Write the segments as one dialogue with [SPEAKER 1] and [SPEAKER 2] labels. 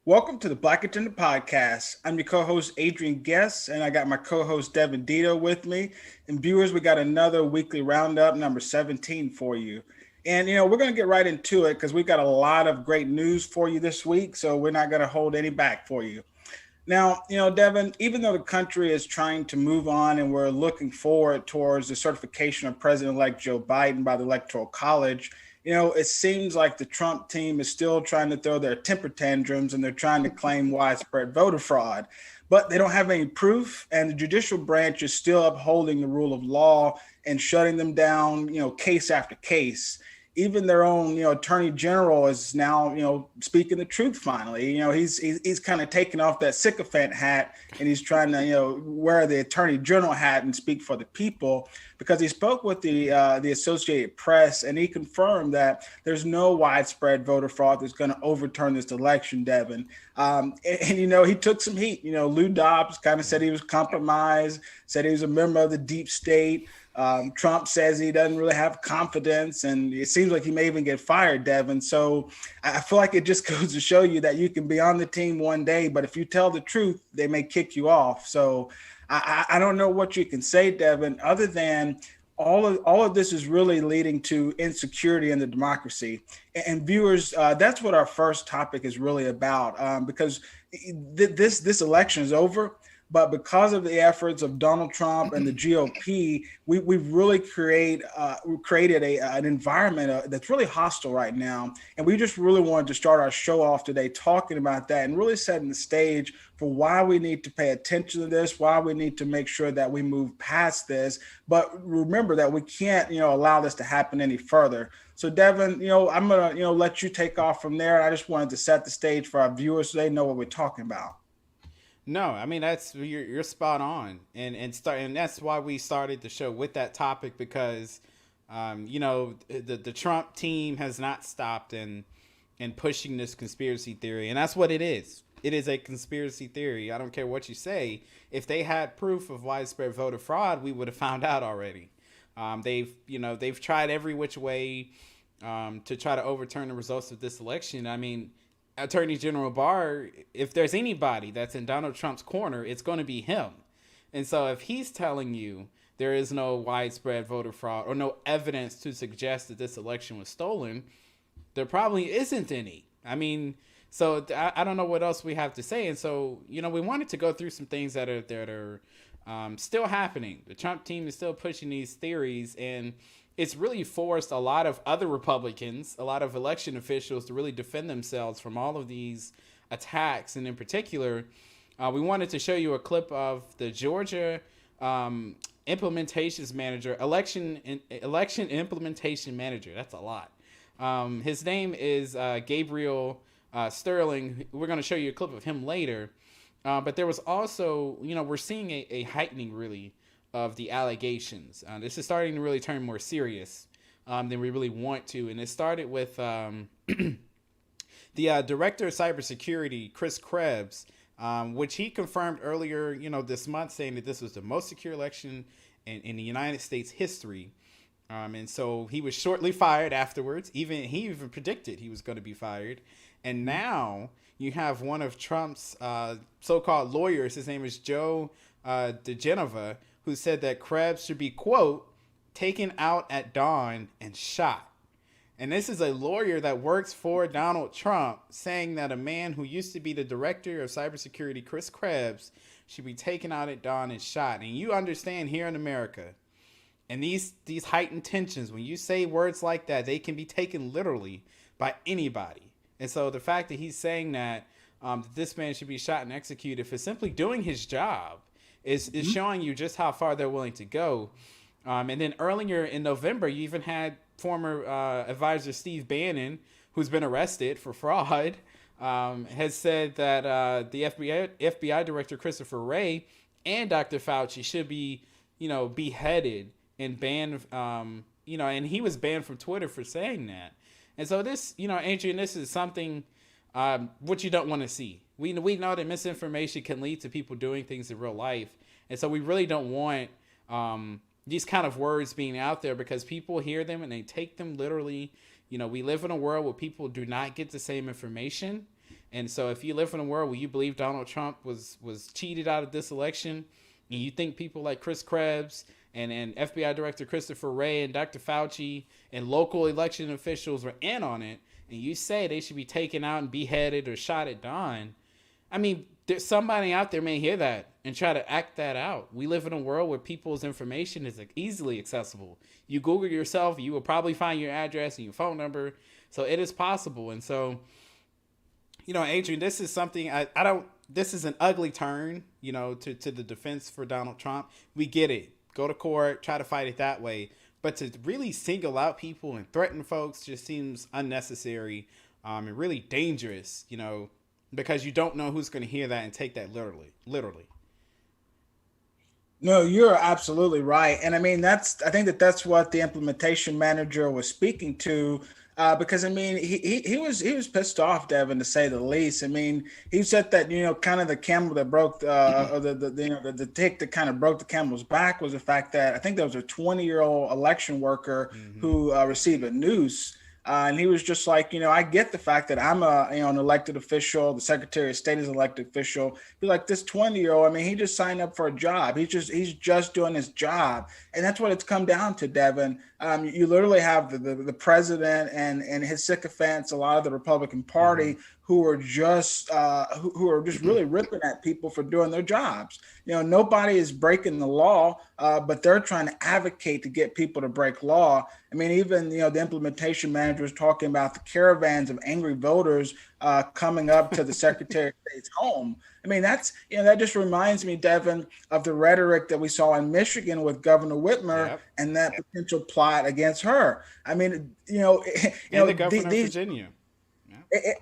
[SPEAKER 1] Welcome to the Black Agenda Podcast. I'm your co-host Adrian Guest, and I got my co-host Devin with me. And viewers, we got another weekly roundup, number 17 for you. And we're going to get right into it because we've got a lot of great news for you this week, so we're not going to hold any back for you. Now, Devin, even though the country is trying to move on and we're looking forward towards the certification of President-elect Joe Biden by the Electoral College, it seems like the Trump team is still trying to throw their temper tantrums and they're trying to claim widespread voter fraud. But they don't have any proof, and the judicial branch is still upholding the rule of law and shutting them down, case after case. Even their own, attorney general is now, speaking the truth finally. He's kind of taken off that sycophant hat and he's trying to, wear the attorney general hat and speak for the people, because he spoke with the Associated Press and he confirmed that there's no widespread voter fraud that's going to overturn this election, Devin. He took some heat. Lou Dobbs kind of said he was compromised, said he was a member of the deep state. Trump says he doesn't really have confidence, and it seems like he may even get fired, Devin. So I feel like it just goes to show you that you can be on the team one day, but if you tell the truth, they may kick you off. So I don't know what you can say, Devin, other than all of this is really leading to insecurity in the democracy. And viewers, that's what our first topic is really about, because this election is over. But because of the efforts of Donald Trump and the GOP, we've really created an environment that's really hostile right now. And we just really wanted to start our show off today talking about that and really setting the stage for why we need to pay attention to this, why we need to make sure that we move past this. But remember that we can't, allow this to happen any further. So Devin, I'm going to, let you take off from there. I just wanted to set the stage for our viewers so they know what we're talking about.
[SPEAKER 2] No, I mean that's you're spot on, and that's why we started the show with that topic, because the Trump team has not stopped in pushing this conspiracy theory, and that's what it is. It is a conspiracy theory. I don't care what you say. If they had proof of widespread voter fraud, we would have found out already. They've tried every which way to try to overturn the results of this election. I mean, Attorney General Barr, if there's anybody that's in Donald Trump's corner, it's going to be him. And so if he's telling you there is no widespread voter fraud or no evidence to suggest that this election was stolen, there probably isn't any. I mean, so I don't know what else we have to say. And so, we wanted to go through some things that are still happening. The Trump team is still pushing these theories, and it's really forced a lot of other Republicans, a lot of election officials, to really defend themselves from all of these attacks. And in particular, we wanted to show you a clip of the Georgia implementations manager, election implementation manager. That's a lot. His name is Gabriel Sterling. We're going to show you a clip of him later. But there was also, we're seeing a heightening, really, of the allegations. This is starting to really turn more serious than we really want to. And it started with the director of cybersecurity, Chris Krebs, which he confirmed earlier, this month, saying that this was the most secure election in the United States history. And so he was shortly fired afterwards. He even predicted he was going to be fired. And now you have one of Trump's so-called lawyers. His name is Joe DeGenova, who said that Krebs should be, quote, taken out at dawn and shot. And this is a lawyer that works for Donald Trump saying that a man who used to be the director of cybersecurity, Chris Krebs, should be taken out at dawn and shot. And you understand, here in America, and these heightened tensions, when you say words like that, they can be taken literally by anybody. And so the fact that he's saying that this man should be shot and executed for simply doing his job is showing you just how far they're willing to go. And then earlier in November, you even had former advisor Steve Bannon, who's been arrested for fraud, has said that the FBI director Christopher Wray and Dr. Fauci should be, beheaded and banned, and he was banned from Twitter for saying that. And so this, Adrian, this is something what you don't want to see. We know that misinformation can lead to people doing things in real life. And so we really don't want these kind of words being out there, because people hear them and they take them literally. We live in a world where people do not get the same information. And so if you live in a world where you believe Donald Trump was cheated out of this election, and you think people like Chris Krebs and FBI Director Christopher Wray and Dr. Fauci and local election officials were in on it, and you say they should be taken out and beheaded or shot at dawn, I mean, there's somebody out there may hear that and try to act that out. We live in a world where people's information is easily accessible. You Google yourself, you will probably find your address and your phone number. So it is possible. And so, Adrian, this is something this is an ugly turn, to the defense for Donald Trump. We get it. Go to court, try to fight it that way. But to really single out people and threaten folks just seems unnecessary and really dangerous, because you don't know who's going to hear that and take that literally.
[SPEAKER 1] No, you're absolutely right. And I mean, I think that's what the implementation manager was speaking to. Because I mean, he was pissed off, Devin, to say the least. I mean, he said that kind of the camel that broke or the tick that kind of broke the camel's back was the fact that I think there was a 20-year-old election worker who received a noose. And he was just like, I get the fact that I'm an elected official. The Secretary of State is an elected official. Be like, this 20-year-old, I mean, he just signed up for a job. He's just doing his job. And that's what it's come down to, Devin. You literally have the president and his sycophants, a lot of the Republican Party, who are just really ripping at people for doing their jobs. Nobody is breaking the law, but they're trying to advocate to get people to break law. I mean, even the implementation manager was talking about the caravans of angry voters coming up to the Secretary of State's home. I mean, that just reminds me, Devin, of the rhetoric that we saw in Michigan with Governor Whitmer and that potential plot against her. I mean,
[SPEAKER 2] the governor of Virginia.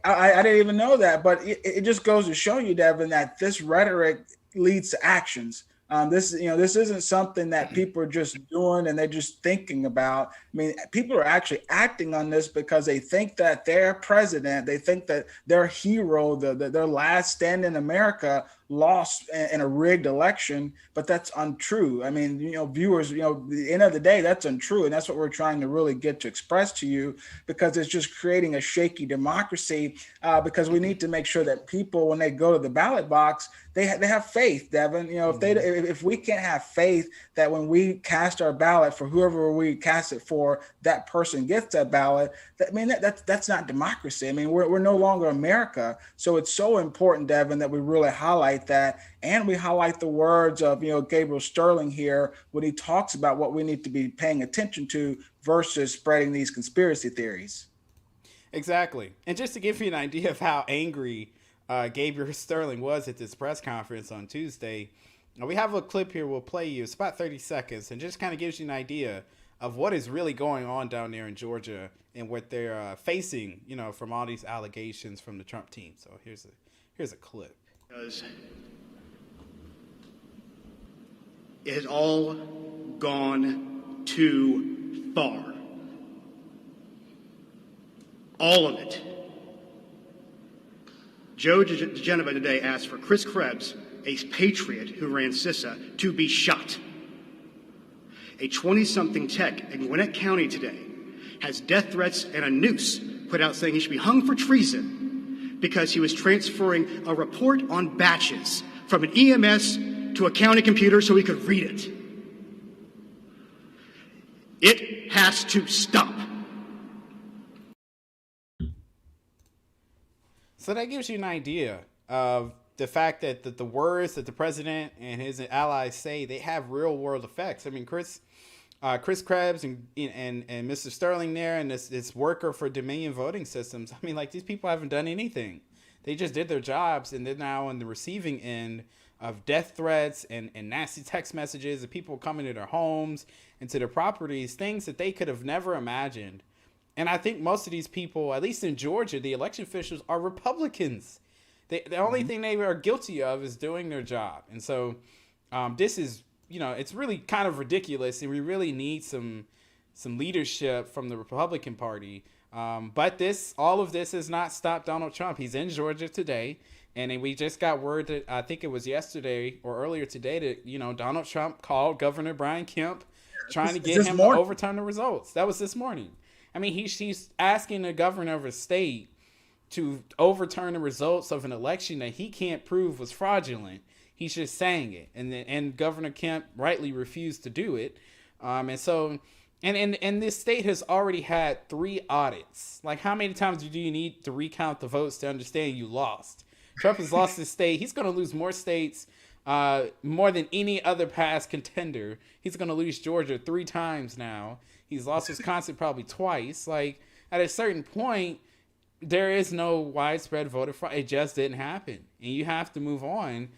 [SPEAKER 1] I didn't even know that, but it just goes to show you, Devin, that this rhetoric leads to actions. This isn't something that people are just doing and they're just thinking about. I mean, people are actually acting on this because they think that their president, they think that their hero, their last stand in America, lost in a rigged election, but that's untrue. I mean, viewers, at the end of the day, that's untrue. And that's what we're trying to really get to express to you, because it's just creating a shaky democracy, because we need to make sure that people, when they go to the ballot box, they have faith, Devin. If we can't have faith that when we cast our ballot for whoever we cast it for, that person gets that ballot, that's not democracy. I mean, we're no longer America. So it's so important, Devin, that we really highlight that, and we highlight the words of Gabriel Sterling here when he talks about what we need to be paying attention to versus spreading these conspiracy theories.
[SPEAKER 2] Exactly. And just to give you an idea of how angry Gabriel Sterling was at this press conference on Tuesday, we have a clip here we'll play you. It's about 30 seconds and just kind of gives you an idea of what is really going on down there in Georgia and what they're facing, from all these allegations from the Trump team. So here's a clip.
[SPEAKER 3] Because it has all gone too far. All of it. Joe DeGenova today asked for Chris Krebs, a patriot who ran CISA, to be shot. A 20-something tech in Gwinnett County today has death threats and a noose put out saying he should be hung for treason because he was transferring a report on batches from an EMS to a county computer so he could read it. It has to stop.
[SPEAKER 2] So that gives you an idea of the fact that the words that the president and his allies say, they have real world effects. I mean, Chris Krebs and Mr. Sterling there and this worker for Dominion voting systems. I mean, like, these people haven't done anything. They just did their jobs, and they're now on the receiving end of death threats and nasty text messages of people coming to their homes and to their properties, things that they could have never imagined. And I think most of these people, at least in Georgia, the election officials are Republicans. The only thing they are guilty of is doing their job. And so this is, it's really kind of ridiculous, and we really need some leadership from the Republican Party. But all of this has not stopped Donald Trump. He's in Georgia today, and we just got word that I think it was yesterday or earlier today that, Donald Trump called Governor Brian Kemp trying to get him to overturn the results. That was this morning. I mean, he's asking the governor of a state to overturn the results of an election that he can't prove was fraudulent. He's just saying it, and Governor Kemp rightly refused to do it. And so, and this state has already had 3 audits. Like, how many times do you need to recount the votes to understand you lost? Trump has lost his state. He's going to lose more states, more than any other past contender. He's going to lose Georgia 3 times now. He's lost Wisconsin probably twice. Like, at a certain point, there is no widespread voter fraud. It just didn't happen. And you have to move on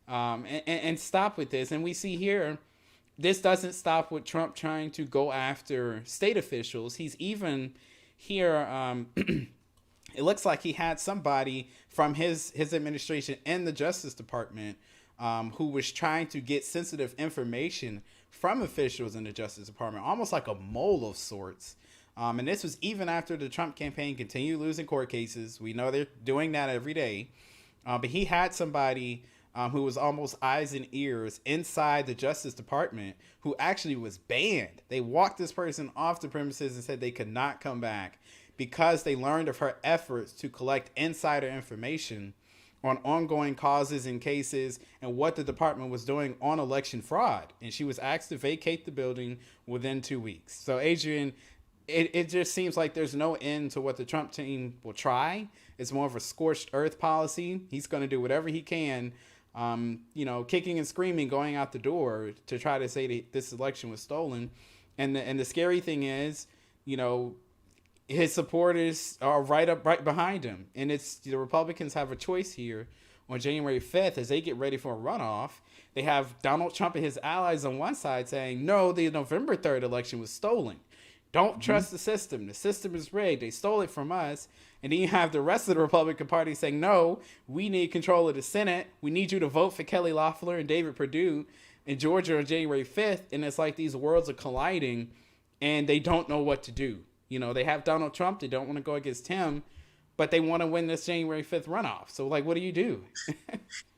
[SPEAKER 2] and stop with this. And we see here, this doesn't stop with Trump trying to go after state officials. He's even here, it looks like he had somebody from his administration and the Justice Department who was trying to get sensitive information from officials in the Justice Department, almost like a mole of sorts. And this was even after the Trump campaign continued losing court cases. We know they're doing that every day. But he had somebody who was almost eyes and ears inside the Justice Department who actually was banned. They walked this person off the premises and said they could not come back because they learned of her efforts to collect insider information on ongoing causes and cases and what the department was doing on election fraud. And she was asked to vacate the building within 2 weeks. So, Adrian, it just seems like there's no end to what the Trump team will try. It's more of a scorched earth policy. He's going to do whatever he can, kicking and screaming, going out the door to try to say that this election was stolen. And the scary thing is, his supporters are right behind him. And it's the Republicans have a choice here on January 5th as they get ready for a runoff. They have Donald Trump and his allies on one side saying, no, the November 3rd election was stolen. Don't trust the system. The system is rigged. They stole it from us. And then you have the rest of the Republican Party saying, no, we need control of the Senate. We need you to vote for Kelly Loeffler and David Perdue in Georgia on January 5th. And it's like these worlds are colliding and they don't know what to do. They have Donald Trump. They don't want to go against him, but they want to win this January 5th runoff. So, what do you do?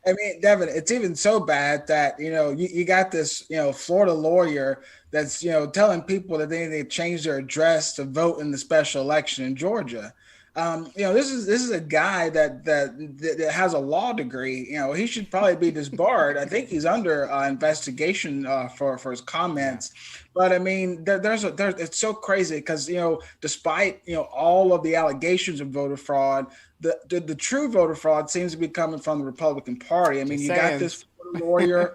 [SPEAKER 1] I mean, Devin, it's even so bad that, you got this, Florida lawyer that's, telling people that they need to change their address to vote in the special election in Georgia. This is a guy that has a law degree. He should probably be disbarred. I think he's under investigation for his comments. But I mean, it's so crazy because despite all of the allegations of voter fraud, the true voter fraud seems to be coming from the Republican Party. I mean, you got this lawyer.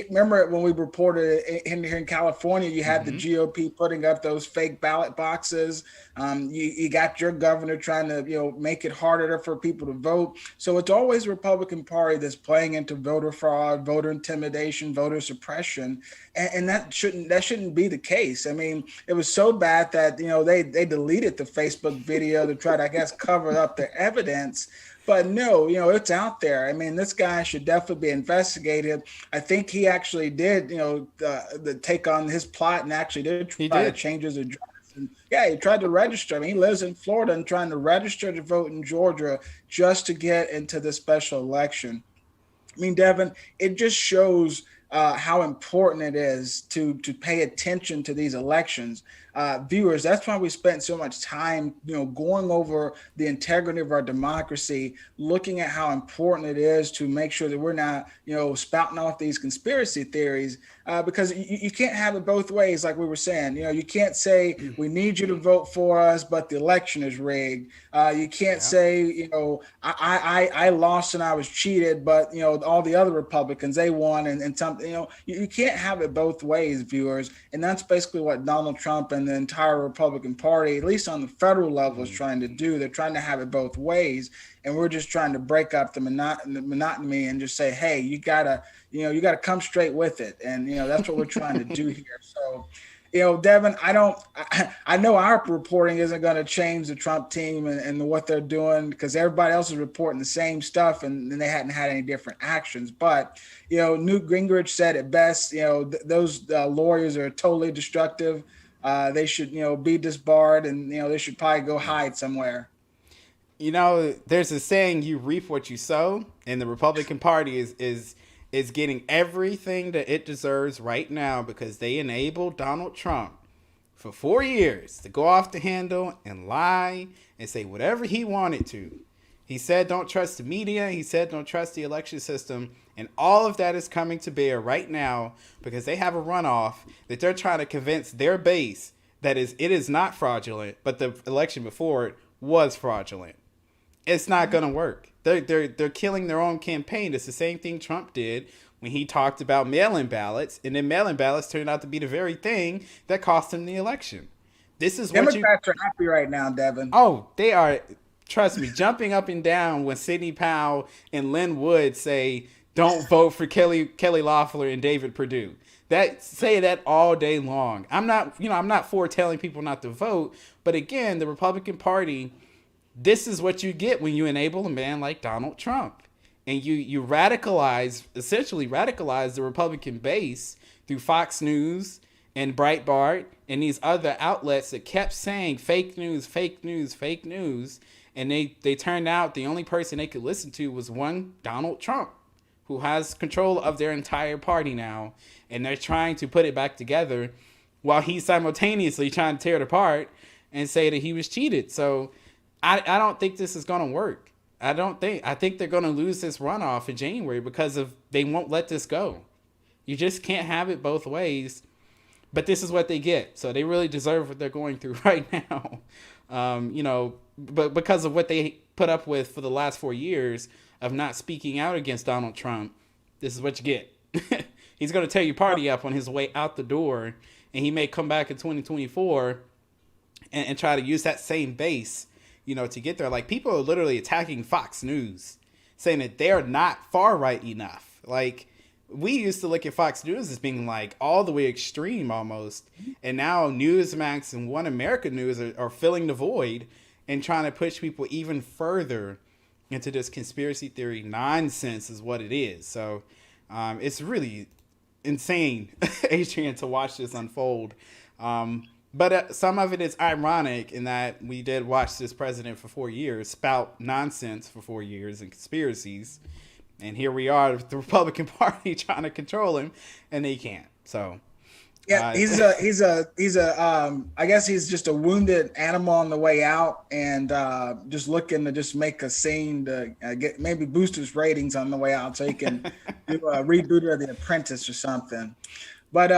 [SPEAKER 1] Remember when we reported here in California, you had the GOP putting up those fake ballot boxes. You got your governor trying to make it harder for people to vote. So it's always the Republican Party that's playing into voter fraud, voter intimidation, voter suppression, and that shouldn't be the case. I mean, it was so bad that they deleted the Facebook video to try to, I guess, cover up the evidence. But no, it's out there. I mean, this guy should definitely be investigated. I think he actually did, the take on his plot and actually did try to change his address. And he tried to register. I mean, he lives in Florida and trying to register to vote in Georgia just to get into the special election. I mean, Devin, it just shows how important it is to pay attention to these elections. Viewers, that's why we spent so much time, going over the integrity of our democracy, looking at how important it is to make sure that we're not, spouting off these conspiracy theories, because you can't have it both ways. Like we were saying, you can't say we need you to vote for us, but the election is rigged. You can't say, I lost and I was cheated, but all the other Republicans, they won and something. You can't have it both ways, viewers, and that's basically what Donald Trump and the entire Republican Party, at least on the federal level, is trying to do. They're trying to have it both ways, and we're just trying to break up the monotony and just say, hey, you gotta come straight with it, and that's what we're trying to do here. So, Devin, I know our reporting isn't going to change the Trump team and what they're doing, because everybody else is reporting the same stuff and they hadn't had any different actions. But, Newt Gingrich said it best, those lawyers are totally destructive. They should, be disbarred, and, they should probably go hide somewhere.
[SPEAKER 2] There's a saying, you reap what you sow, and the Republican Party is getting everything that it deserves right now because they enabled Donald Trump for 4 years to go off the handle and lie and say whatever he wanted to. He said don't trust the media. He said don't trust the election system. And all of that is coming to bear right now because they have a runoff that they're trying to convince their base that it is not fraudulent, but the election before it was fraudulent. It's not going to work. They're killing their own campaign. It's the same thing Trump did when he talked about mail-in ballots, and then mail-in ballots turned out to be the very thing that cost him the election. This is what
[SPEAKER 1] Democrats are happy right now, Devin.
[SPEAKER 2] Oh, they are, trust me, jumping up and down when Sidney Powell and Lynn Wood say, don't vote for Kelly Loeffler and David Perdue. Say that all day long. I'm not for telling people not to vote, but again, the Republican Party, this is what you get when you enable a man like Donald Trump. And you essentially radicalize the Republican base through Fox News and Breitbart and these other outlets that kept saying fake news, fake news, fake news. And they turned out the only person they could listen to was one Donald Trump, who has control of their entire party now. And they're trying to put it back together while he's simultaneously trying to tear it apart and say that he was cheated. So I don't think this is going to work. I think they're going to lose this runoff in January because they won't let this go. You just can't have it both ways. But this is what they get. So they really deserve what they're going through right now. But because of what they put up with for the last 4 years of not speaking out against Donald Trump, this is what you get. He's going to tear your party up on his way out the door. And he may come back in 2024 and try to use that same base, to get there. Like, people are literally attacking Fox News, saying that they're not far right enough. Like, we used to look at Fox News as being like all the way extreme almost. And now Newsmax and One America News are filling the void and trying to push people even further into this conspiracy theory nonsense is what it is. So it's really insane, Adrian, to watch this unfold. But some of it is ironic in that we did watch this president for 4 years spout nonsense for 4 years and conspiracies. And here we are, the Republican Party trying to control him, and they can't. So,
[SPEAKER 1] yeah, I guess he's just a wounded animal on the way out, and just looking to just make a scene to get maybe boost his ratings on the way out, so he can do a reboot of The Apprentice or something. But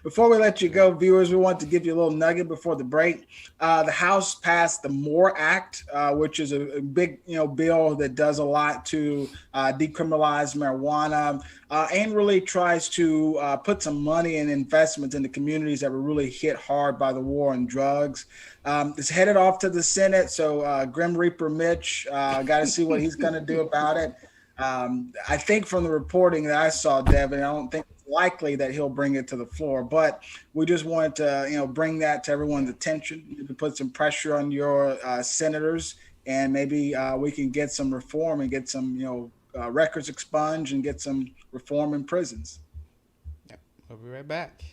[SPEAKER 1] before we let you go, viewers, we want to give you a little nugget before the break. The House passed the MORE Act, which is a big, bill that does a lot to decriminalize marijuana and really tries to put some money and investments in the communities that were really hit hard by the war on drugs. It's headed off to the Senate, so Grim Reaper Mitch, got to see what he's going to do about it. I think from the reporting that I saw, Devin, I don't think it's likely that he'll bring it to the floor, but we just wanted to, bring that to everyone's attention, to put some pressure on your senators, and maybe we can get some reform and get some, records expunged and get some reform in prisons.
[SPEAKER 2] Yep. We'll be right back.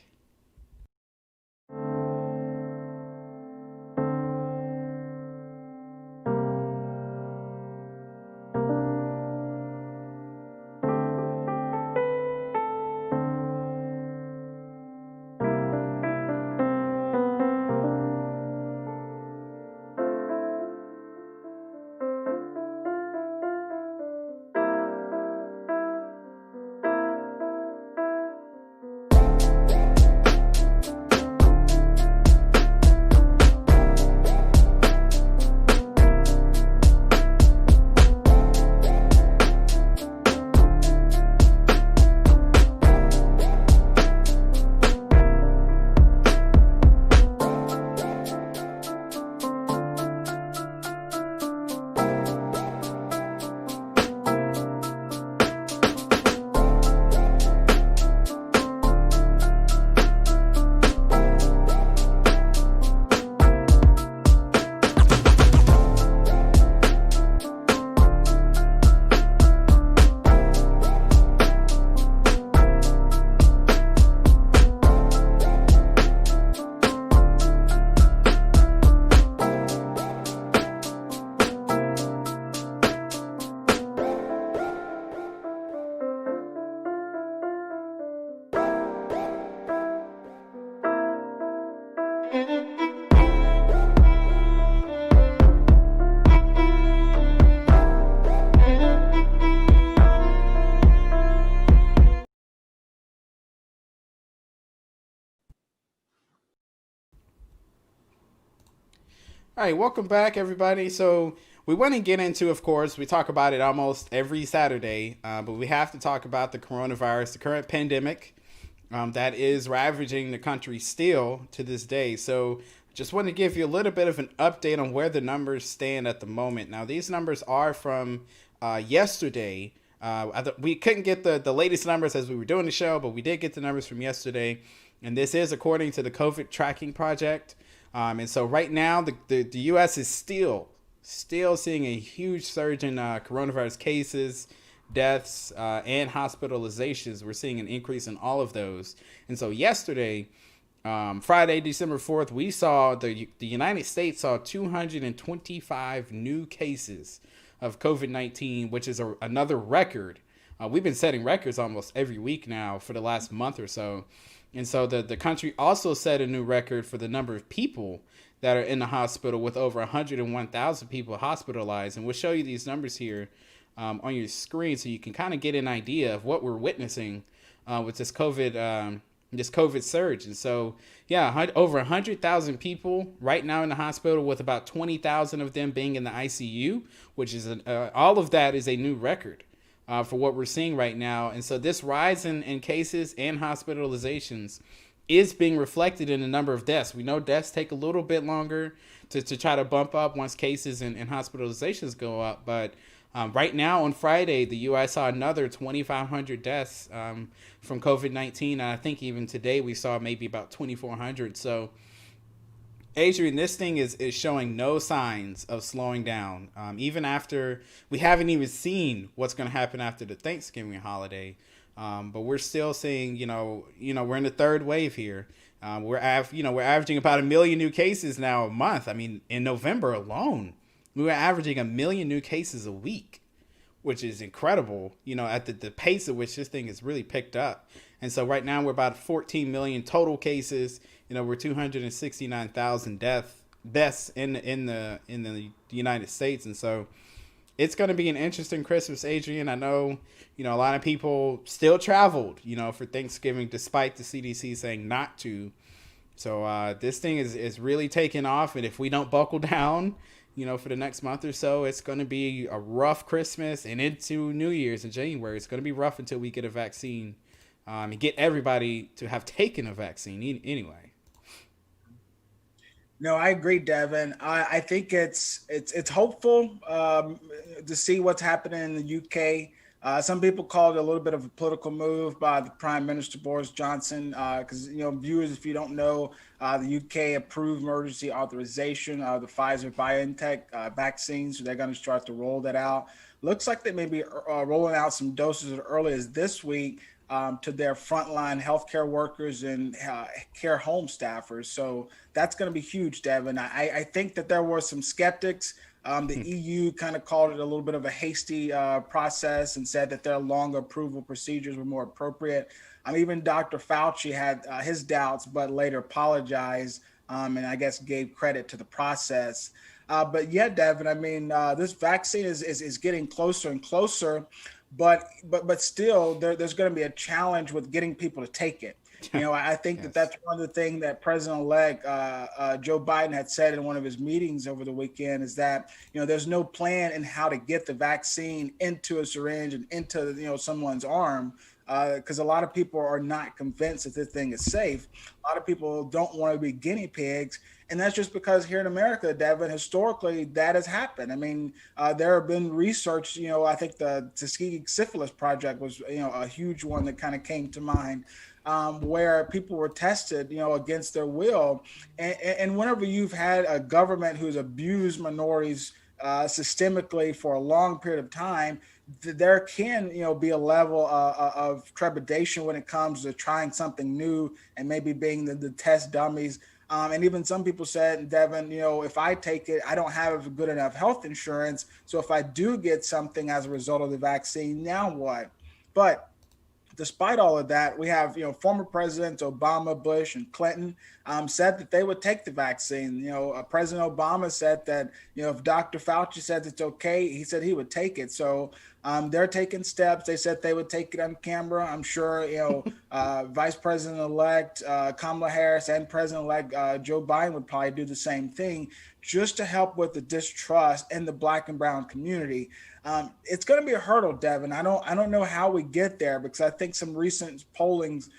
[SPEAKER 2] All right, welcome back, everybody. So we want to get into, of course, we talk about it almost every Saturday, but we have to talk about the coronavirus, the current pandemic that is ravaging the country still to this day. So just want to give you a little bit of an update on where the numbers stand at the moment. Now, these numbers are from yesterday. We couldn't get the latest numbers as we were doing the show, but we did get the numbers from yesterday. And this is according to the COVID Tracking Project. And so right now, the U.S. is still seeing a huge surge in coronavirus cases, deaths, and hospitalizations. We're seeing an increase in all of those. And so yesterday, Friday, December 4th, we saw the United States saw 225 new cases of COVID-19, which is another record. We've been setting records almost every week now for the last month or so. And so the country also set a new record for the number of people that are in the hospital, with over 101,000 people hospitalized. And we'll show you these numbers here on your screen so you can kind of get an idea of what we're witnessing with this COVID surge. And so, yeah, over 100,000 people right now in the hospital, with about 20,000 of them being in the ICU, which is all of that is a new record. For what we're seeing right now. And so this rise in cases and hospitalizations is being reflected in the number of deaths. We know deaths take a little bit longer to try to bump up once cases and hospitalizations go up. But right now on Friday, the U.S. saw another 2,500 deaths from COVID-19. And I think even today we saw maybe about 2,400. So Adrian, this thing is showing no signs of slowing down. Even after, we haven't even seen what's going to happen after the Thanksgiving holiday. But we're still seeing, we're in the third wave here. We're averaging about 1 million new cases now a month. I mean, in November alone, we were averaging 1 million new cases a week, which is incredible, at the pace at which this thing has really picked up. And so right now we're about 14 million total cases. We're 269,000 deaths in the United States. And so it's going to be an interesting Christmas, Adrian. I know, a lot of people still traveled, for Thanksgiving, despite the CDC saying not to. So this thing is really taking off. And if we don't buckle down, for the next month or so, it's going to be a rough Christmas and into New Year's in January. It's going to be rough until we get a vaccine and get everybody to have taken a vaccine anyway.
[SPEAKER 1] No, I agree, Devin. I think it's hopeful to see what's happening in the UK. Some people call it a little bit of a political move by the Prime Minister Boris Johnson, because viewers, if you don't know, the UK approved emergency authorization of the Pfizer-BioNTech vaccine, so they're going to start to roll that out. Looks like they may be rolling out some doses as early as this week to their frontline healthcare workers and care home staffers. So that's going to be huge, Devin. I think that there were some skeptics. The EU kind of called it a little bit of a hasty process and said that their long approval procedures were more appropriate. Even Dr. Fauci had his doubts, but later apologized and I guess gave credit to the process. But yeah, Devin, this vaccine is getting closer and closer. But still, there's going to be a challenge with getting people to take it. I think yes. That's one of the things that President-elect Joe Biden had said in one of his meetings over the weekend is that, there's no plan in how to get the vaccine into a syringe and into, someone's arm, because a lot of people are not convinced that this thing is safe. A lot of people don't want to be guinea pigs. And that's just because here in America, Devin, historically, that has happened. There have been research, I think the Tuskegee Syphilis Project was, a huge one that kind of came to mind, where people were tested, against their will. And whenever you've had a government who's abused minorities systemically for a long period of time, there can, be a level of trepidation when it comes to trying something new and maybe being the test dummies. And even some people said, Devin, if I take it, I don't have good enough health insurance. So if I do get something as a result of the vaccine, now what? But despite all of that, we have, former presidents Obama, Bush, and Clinton said that they would take the vaccine. President Obama said that, if Dr. Fauci said it's okay, he said he would take it. So they're taking steps. They said they would take it on camera. I'm sure, Vice President-elect Kamala Harris and President-elect Joe Biden would probably do the same thing, just to help with the distrust in the Black and brown community. It's going to be a hurdle, Devin. I don't know how we get there, because I think some recent pollings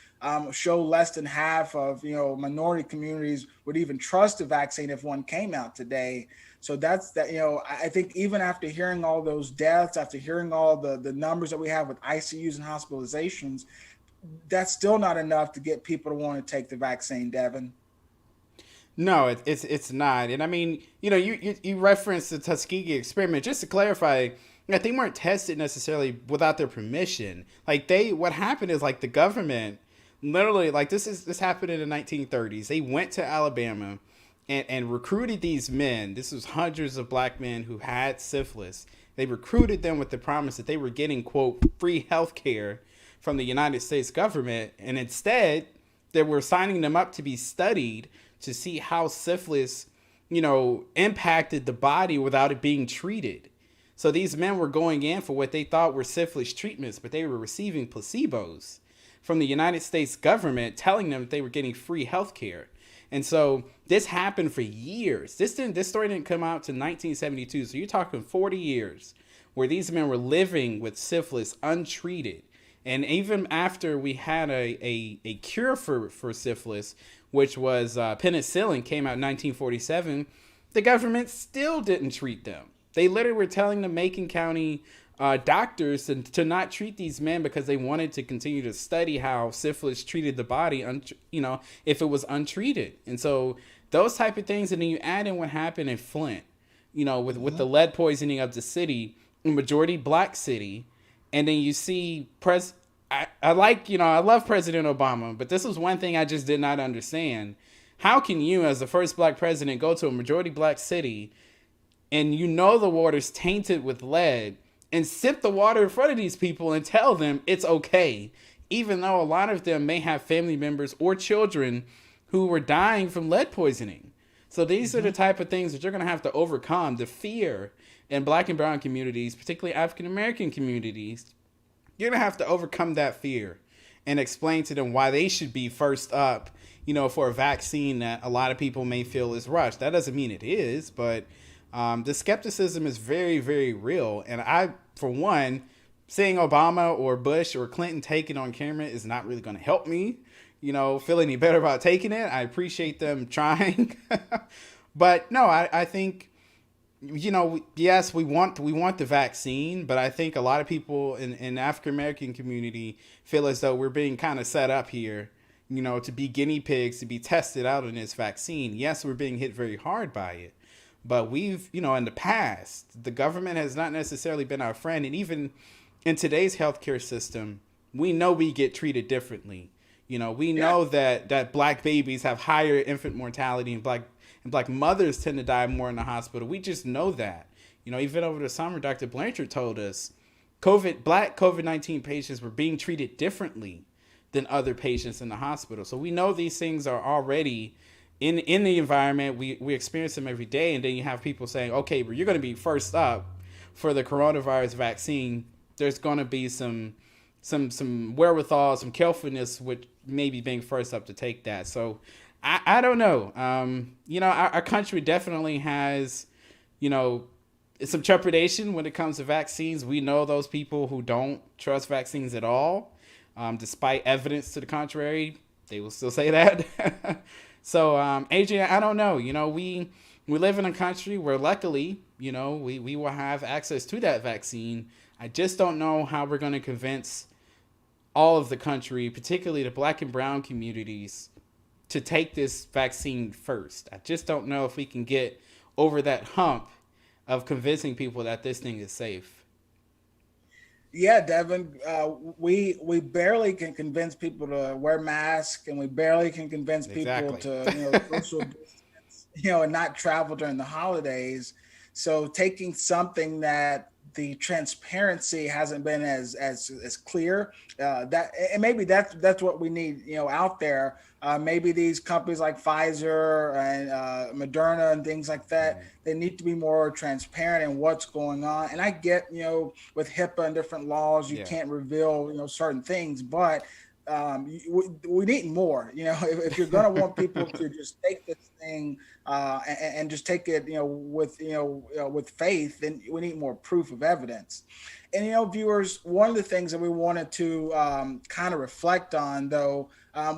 [SPEAKER 1] show less than half of minority communities would even trust the vaccine if one came out today. So that's that. I think even after hearing all those deaths, after hearing all the numbers that we have with ICUs and hospitalizations, that's still not enough to get people to want to take the vaccine, Devin.
[SPEAKER 2] No, it's not. And I mean, you referenced the Tuskegee experiment. Just to clarify, they weren't tested necessarily without their permission. What happened is, the government literally, this happened in the 1930s. They went to Alabama and recruited these men. This was hundreds of Black men who had syphilis. They recruited them with the promise that they were getting, quote, free health care from the United States government. And instead, they were signing them up to be studied to see how syphilis, impacted the body without it being treated. So these men were going in for what they thought were syphilis treatments, but they were receiving placebos from the United States government, telling them that they were getting free health care. And so this happened for years. This story didn't come out to 1972. So you're talking 40 years where these men were living with syphilis untreated. And even after we had a cure for syphilis, which was penicillin, came out in 1947, the government still didn't treat them. They literally were telling the Macon County doctors to not treat these men because they wanted to continue to study how syphilis treated the body, if it was untreated. And so those type of things, and then you add in what happened in Flint, with the lead poisoning of the city, a majority Black city, and then you see I love President Obama, but this was one thing I just did not understand. How can you, as the first Black president, go to a majority Black city and the water's tainted with lead and sip the water in front of these people and tell them it's okay, even though a lot of them may have family members or children who were dying from lead poisoning? So these are the type of things that you're going to have to overcome. The fear in Black and brown communities, particularly African American communities, you're going to have to overcome that fear and explain to them why they should be first up, for a vaccine that a lot of people may feel is rushed. That doesn't mean it is, but the skepticism is very, very real. And I, for one, seeing Obama or Bush or Clinton take it on camera is not really going to help me, feel any better about taking it. I appreciate them trying. But no, I think, yes, we want the vaccine, but I think a lot of people in the African American community feel as though we're being kind of set up here, to be guinea pigs, to be tested out on this vaccine. Yes, we're being hit very hard by it, but we've, in the past, the government has not necessarily been our friend. And even in today's healthcare system, we know we get treated differently. We know that Black babies have higher infant mortality, and Black mothers tend to die more in the hospital. We just know that. Even over the summer, Dr. Blanchard told us Black COVID-19 patients were being treated differently than other patients in the hospital. So we know these things are already in the environment. We experience them every day. And then you have people saying, okay, but you're going to be first up for the coronavirus vaccine. There's going to be some wherewithal, some carefulness with maybe being first up to take that. So I don't know. Our country definitely has, some trepidation when it comes to vaccines. We know those people who don't trust vaccines at all, despite evidence to the contrary. They will still say that. So, Adrian, I don't know. We live in a country where luckily, we will have access to that vaccine. I just don't know how we're going to convince all of the country, particularly the Black and brown communities, to take this vaccine first. I just don't know if we can get over that hump of convincing people that this thing is safe.
[SPEAKER 1] Yeah, Devin, we barely can convince people to wear masks, and we barely can convince people to social distance, and not travel during the holidays. So taking something that the transparency hasn't been as clear. That and maybe that's what we need, out there. Maybe these companies like Pfizer and Moderna and things like that, they need to be more transparent in what's going on. And I get, with HIPAA and different laws, you
[SPEAKER 2] Yeah.
[SPEAKER 1] can't reveal, certain things, but we need more. If you're going to want people to just take this thing and just take it, with faith, then we need more proof of evidence. And viewers, one of the things that we wanted to kind of reflect on, though,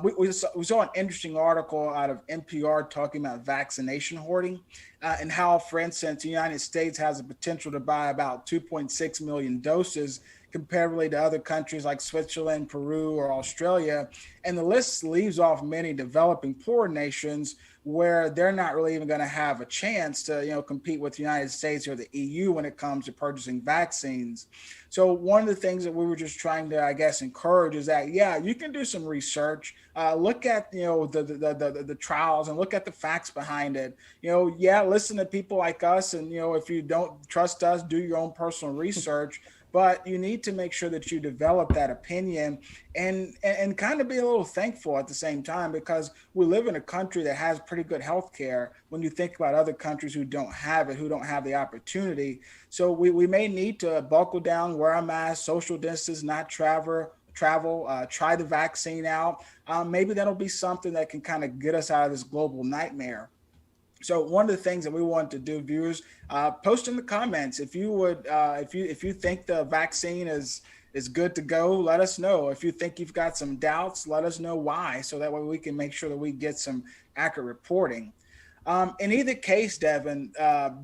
[SPEAKER 1] we saw an interesting article out of NPR talking about vaccination hoarding and how, for instance, the United States has the potential to buy about 2.6 million doses comparatively to other countries like Switzerland, Peru, or Australia. And the list leaves off many developing poor nations where they're not really even going to have a chance to, compete with the United States or the EU when it comes to purchasing vaccines. So one of the things that we were just trying to, I guess, encourage is that, yeah, you can do some research, look at, the trials and look at the facts behind it. Listen to people like us, and, if you don't trust us, do your own personal research. But you need to make sure that you develop that opinion and kind of be a little thankful at the same time, because we live in a country that has pretty good health care when you think about other countries who don't have it, who don't have the opportunity. So we may need to buckle down, wear a mask, social distance, not travel, try the vaccine out. Maybe that'll be something that can kind of get us out of this global nightmare. So one of the things that we want to do, viewers, post in the comments if you would, if you think the vaccine is good to go, let us know. If you think you've got some doubts, let us know why, so that way we can make sure that we get some accurate reporting. In either case, Devin,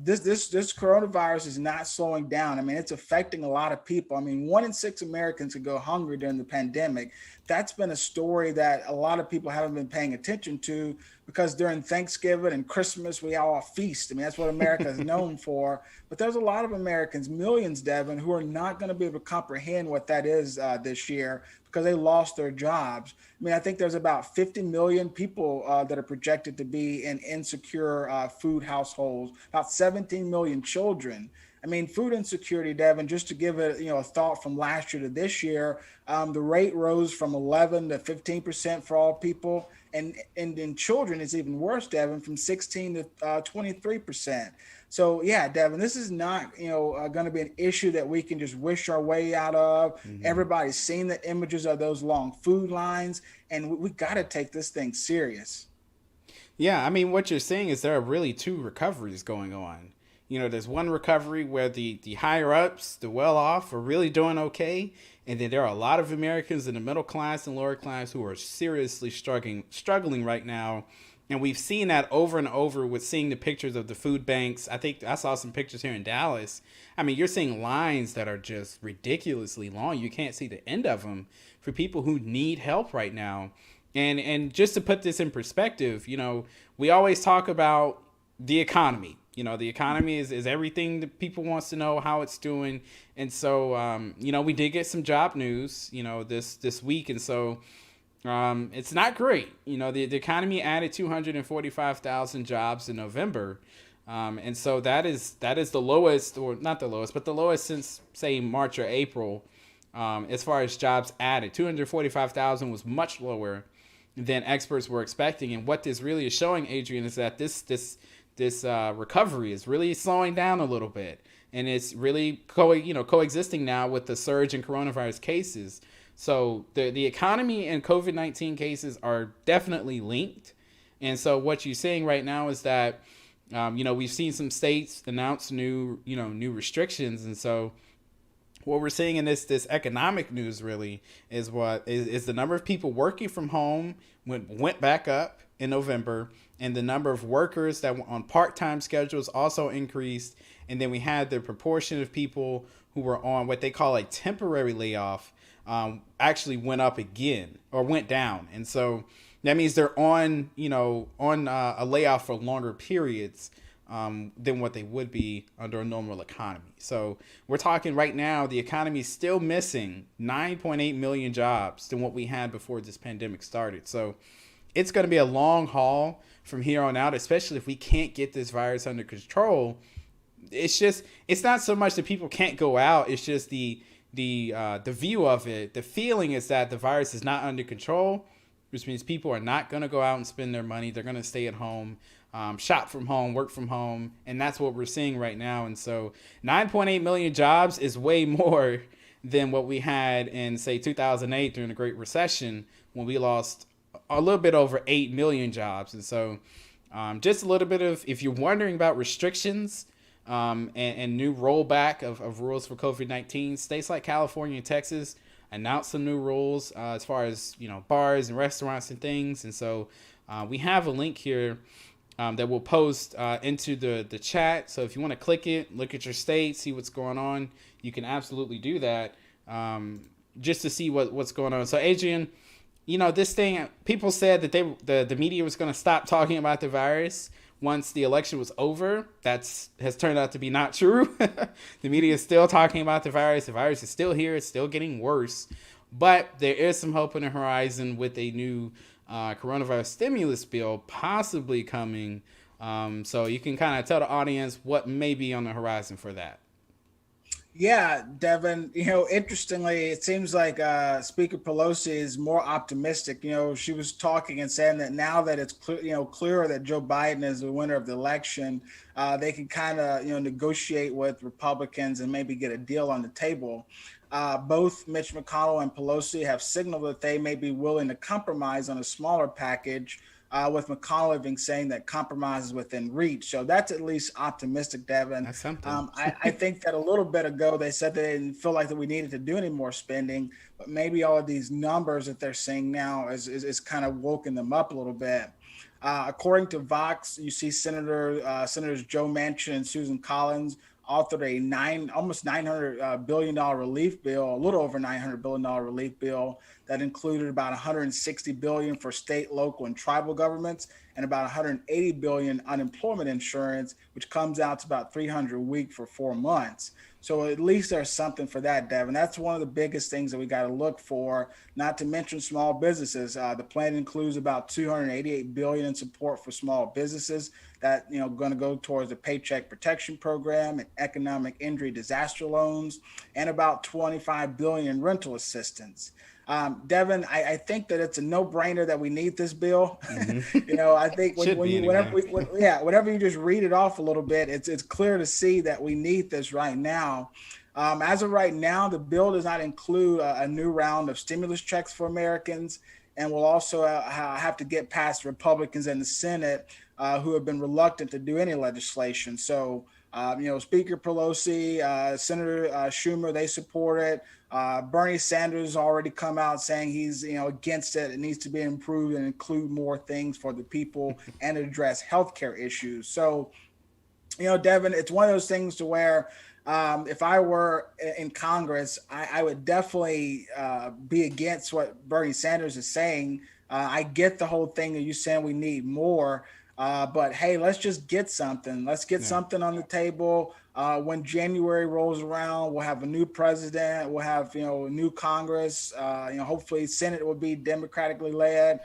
[SPEAKER 1] this coronavirus is not slowing down. I mean, it's affecting a lot of people. I mean, 1 in 6 Americans could go hungry during the pandemic. That's been a story that a lot of people haven't been paying attention to, because during Thanksgiving and Christmas, we all feast. I mean, that's what America is known for. But there's a lot of Americans, millions, Devin, who are not going to be able to comprehend what that is this year, because they lost their jobs. I mean, I think there's about 50 million people that are projected to be in insecure food households, about 17 million children. I mean, food insecurity, Devin, just to give it, a thought from last year to this year, the rate rose from 11 to 15% for all people. And in children, it's even worse, Devin, from 16 to 23%. So, yeah, Devin, this is not, going to be an issue that we can just wish our way out of. Mm-hmm. Everybody's seen the images of those long food lines, and we got to take this thing serious.
[SPEAKER 2] Yeah, I mean, what you're saying is there are really two recoveries going on. There's one recovery where the higher ups, the well off, are really doing okay. And then there are a lot of Americans in the middle class and lower class who are seriously struggling right now. And we've seen that over and over with seeing the pictures of the food banks. I think I saw some pictures here in Dallas. I mean, you're seeing lines that are just ridiculously long. You can't see the end of them for people who need help right now. And just to put this in perspective, we always talk about the economy. The economy is everything that people wants to know how it's doing. And so, we did get some job news, this week. And so it's not great. The economy added 245,000 jobs in November. And so that is the lowest, or not the lowest, but the lowest since, say, March or April, as far as jobs added. 245,000 was much lower than experts were expecting. And what this really is showing, Adrian, is that this recovery is really slowing down a little bit, and it's really coexisting now with the surge in coronavirus cases. So the economy and COVID-19 cases are definitely linked. And so what you're seeing right now is that we've seen some states announce new restrictions, and so what we're seeing in this economic news really is the number of people working from home went back up in November, and the number of workers that were on part-time schedules also increased. And then we had the proportion of people who were on what they call a temporary layoff actually went up again, or went down. And so that means they're on a layoff for longer periods than what they would be under a normal economy. So we're talking right now, the economy is still missing 9.8 million jobs than what we had before this pandemic started. So it's going to be a long haul from here on out, especially if we can't get this virus under control. it's not so much that people can't go out. It's just the view of it. The feeling is that the virus is not under control, which means people are not going to go out and spend their money. They're going to stay at home, shop from home, work from home. And that's what we're seeing right now. And so 9.8 million jobs is way more than what we had in, say, 2008 during the Great Recession, when we lost a little bit over 8 million jobs. And so just a little bit of, if you're wondering about restrictions and new rollback of rules for COVID-19, states like California and Texas announced some new rules as far as, bars and restaurants and things. And so we have a link here that we'll post into the chat. So if you want to click it, look at your state, see what's going on, you can absolutely do that just to see what's going on. So Adrian, this thing, people said that the media was going to stop talking about the virus once the election was over. Has turned out to be not true. The media is still talking about the virus. The virus is still here. It's still getting worse. But there is some hope on the horizon with a new coronavirus stimulus bill possibly coming. So you can kind of tell the audience what may be on the horizon for that.
[SPEAKER 1] Yeah, Devin, interestingly, it seems like Speaker Pelosi is more optimistic. She was talking and saying that now that it's clearer that Joe Biden is the winner of the election, they can kind of, negotiate with Republicans and maybe get a deal on the table. Both Mitch McConnell and Pelosi have signaled that they may be willing to compromise on a smaller package, with McConnell having saying that compromise is within reach. So that's at least optimistic, Devin.
[SPEAKER 2] That's something.
[SPEAKER 1] I think that a little bit ago they said they didn't feel like that we needed to do any more spending, but maybe all of these numbers that they're seeing now is kind of woken them up a little bit. According to Vox, you see Senators Joe Manchin and Susan Collins authored a almost $900 billion relief bill, a little over $900 billion relief bill that included about $160 billion for state, local, and tribal governments, and about $180 billion unemployment insurance, which comes out to about $300 a week for 4 months. So at least there's something for that, Devin. That's one of the biggest things that we got to look for, not to mention small businesses. The plan includes about $288 billion in support for small businesses that, going to go towards the Paycheck Protection Program and economic injury disaster loans, and about $25 billion in rental assistance. Devin, I think that it's a no-brainer that we need this bill.
[SPEAKER 2] Mm-hmm.
[SPEAKER 1] I think whenever you just read it off a little bit, it's clear to see that we need this right now. As of right now, the bill does not include a new round of stimulus checks for Americans, and will also have to get past Republicans in the Senate who have been reluctant to do any legislation. So, Speaker Pelosi, Senator Schumer, they support it. Bernie Sanders already come out saying he's against it. It needs to be improved and include more things for the people and address healthcare issues. So, Devin, it's one of those things to where if I were in Congress, I would definitely be against what Bernie Sanders is saying. I get the whole thing that you're saying we need more. But hey, let's just get something. Let's get something on the table. When January rolls around, we'll have a new president. We'll have a new Congress. Hopefully, Senate will be democratically led.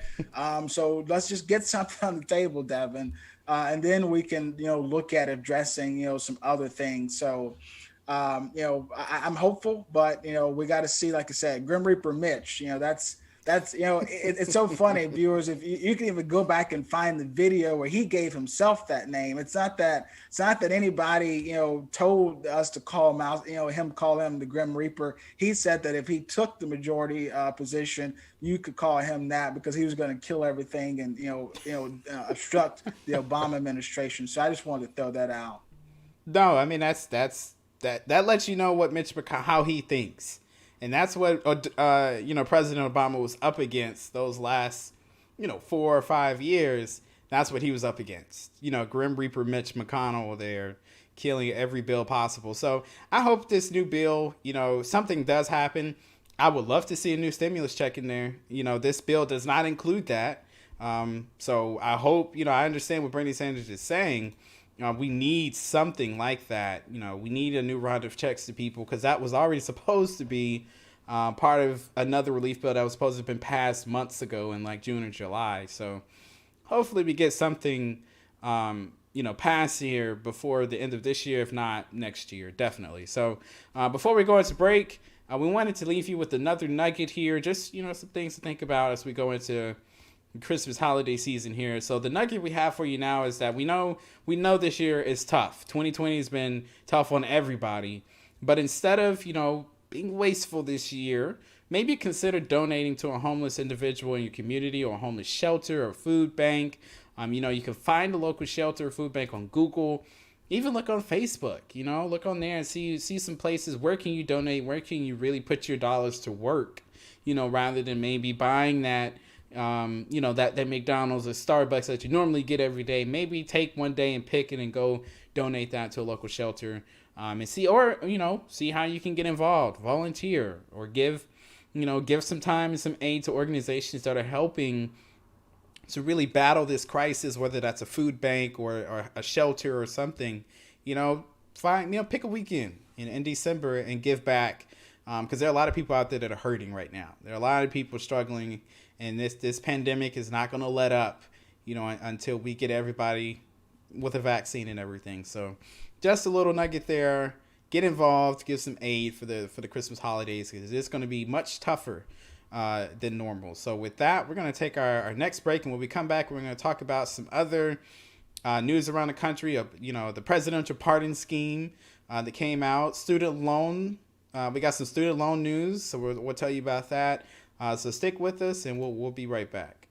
[SPEAKER 1] So let's just get something on the table, Devin, and then we can look at addressing some other things. So I'm hopeful, but we got to see, like I said, Grim Reaper Mitch. That's it's so funny, viewers. If you can even go back and find the video where he gave himself that name. It's not that anybody told us to call him out. Call him the Grim Reaper. He said that if he took the majority position, you could call him that because he was going to kill everything and obstruct the Obama administration. So I just wanted to throw that out.
[SPEAKER 2] No, I mean that lets you know what Mitch McConnell, how he thinks. And that's what, President Obama was up against those last, 4 or 5 years. That's what he was up against. Grim Reaper Mitch McConnell there killing every bill possible. So I hope this new bill, something does happen. I would love to see a new stimulus check in there. This bill does not include that. So I hope, I understand what Bernie Sanders is saying. We need something like that. We need a new round of checks to people because that was already supposed to be part of another relief bill that was supposed to have been passed months ago in like June or July. So hopefully we get something, pass here before the end of this year, if not next year, definitely. So before we go into break, we wanted to leave you with another nugget here, just, some things to think about as we go into Christmas holiday season here. So the nugget we have for you now is that we know this year is tough. 2020 has been tough on everybody, but instead of, being wasteful this year, maybe consider donating to a homeless individual in your community, or a homeless shelter or food bank. You can find a local shelter or food bank on Google. Even look on Facebook, look on there and see some places. Where can you donate? Where can you really put your dollars to work, rather than maybe buying that, that McDonald's or Starbucks that you normally get every day. Maybe take one day and pick it and go donate that to a local shelter, and see how you can get involved, volunteer, or give some time and some aid to organizations that are helping to really battle this crisis, whether that's a food bank or a shelter or something. Pick a weekend in December and give back, because there are a lot of people out there that are hurting right now. There are a lot of people struggling, and this pandemic is not going to let up, until we get everybody with a vaccine and everything. So just a little nugget there. Get involved, give some aid for the Christmas holidays, because it's going to be much tougher than normal. So with that, we're going to take our next break, and when we come back, we're going to talk about some other news around the country of, the presidential pardon scheme that came out, student loan. We got some student loan news, so we'll tell you about that. So stick with us, and we'll be right back.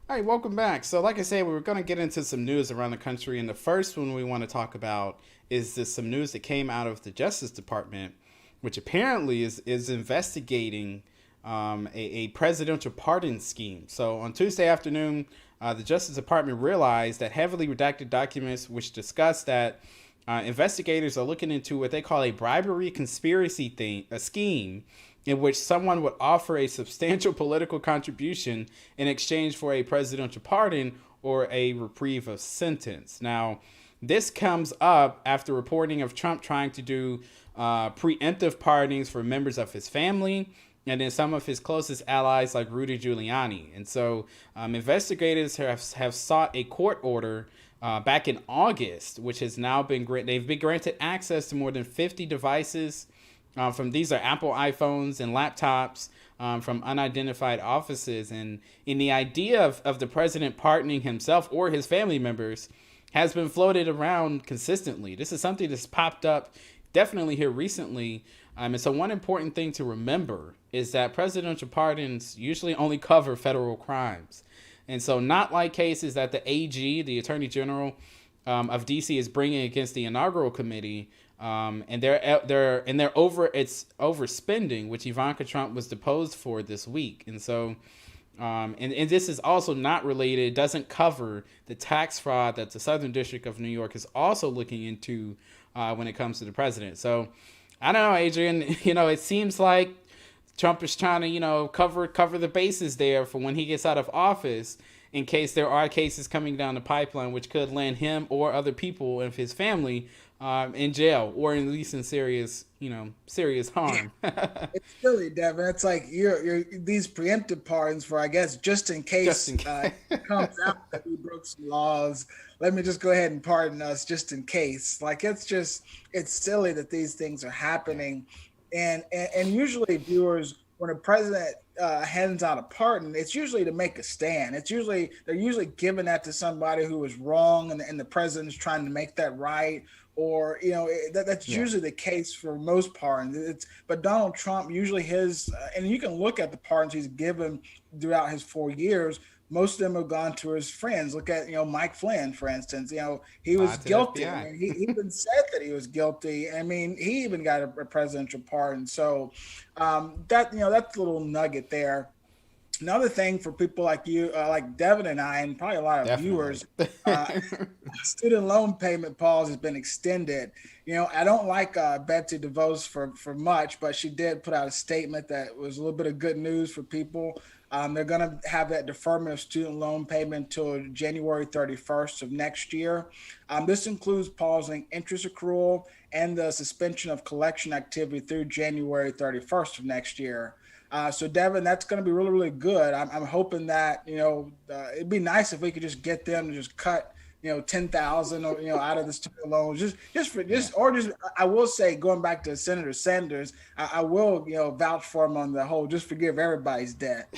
[SPEAKER 2] All right, welcome back. So like I said, we were going to get into some news around the country, and the first one we want to talk about is some news that came out of the Justice Department, which apparently is investigating a presidential pardon scheme. So on Tuesday afternoon, the Justice Department realized that heavily redacted documents which discuss that investigators are looking into what they call a bribery conspiracy scheme, in which someone would offer a substantial political contribution in exchange for a presidential pardon or a reprieve of sentence. Now, this comes up after reporting of Trump trying to do preemptive pardons for members of his family and then some of his closest allies like Rudy Giuliani. And so investigators have sought a court order back in August, which has now been they've been granted access to more than 50 devices. From these are Apple iPhones and laptops from unidentified offices. And in the idea of the president pardoning himself or his family members has been floated around consistently. This is something that's popped up definitely here recently. And so one important thing to remember is that presidential pardons usually only cover federal crimes. And so not like cases that the AG, the Attorney General of DC, is bringing against the inaugural committee. And they're overspending, which Ivanka Trump was deposed for this week. And so, and this is also not related. It doesn't cover the tax fraud that the Southern District of New York is also looking into when it comes to the president. So I don't know, Adrian, it seems like Trump is trying to, cover the bases there for when he gets out of office, in case there are cases coming down the pipeline which could land him or other people of his family in jail, or at least in serious harm.
[SPEAKER 1] It's silly, Devin. It's like you're these preemptive pardons for, I guess, just in
[SPEAKER 2] Just
[SPEAKER 1] case
[SPEAKER 2] in case.
[SPEAKER 1] it comes out that we broke some laws. Let me just go ahead and pardon us just in case. Like it's silly that these things are happening, and usually viewers, when a president hands out a pardon, it's usually to make a stand. They're usually giving that to somebody who was wrong, and the president's trying to make that right. Or that's usually the case for most pardons. But Donald Trump, usually and you can look at the pardons he's given throughout his 4 years. Most of them have gone to his friends. Look at Mike Flynn, for instance. He was guilty. I mean, he even said that he was guilty. I mean, he even got a presidential pardon. So that's a little nugget there. Another thing for people like you, like Devin and I, and probably a lot of viewers, student loan payment pause has been extended. I don't like Betsy DeVos for much, but she did put out a statement that was a little bit of good news for people. They're going to have that deferment of student loan payment until January 31st of next year. This includes pausing interest accrual and the suspension of collection activity through January 31st of next year. So Devin, that's going to be really, really good. I'm hoping that it'd be nice if we could just get them to just cut 10,000 out of the student loans. I will say, going back to Senator Sanders, I will vouch for him on the whole. Just forgive everybody's debt.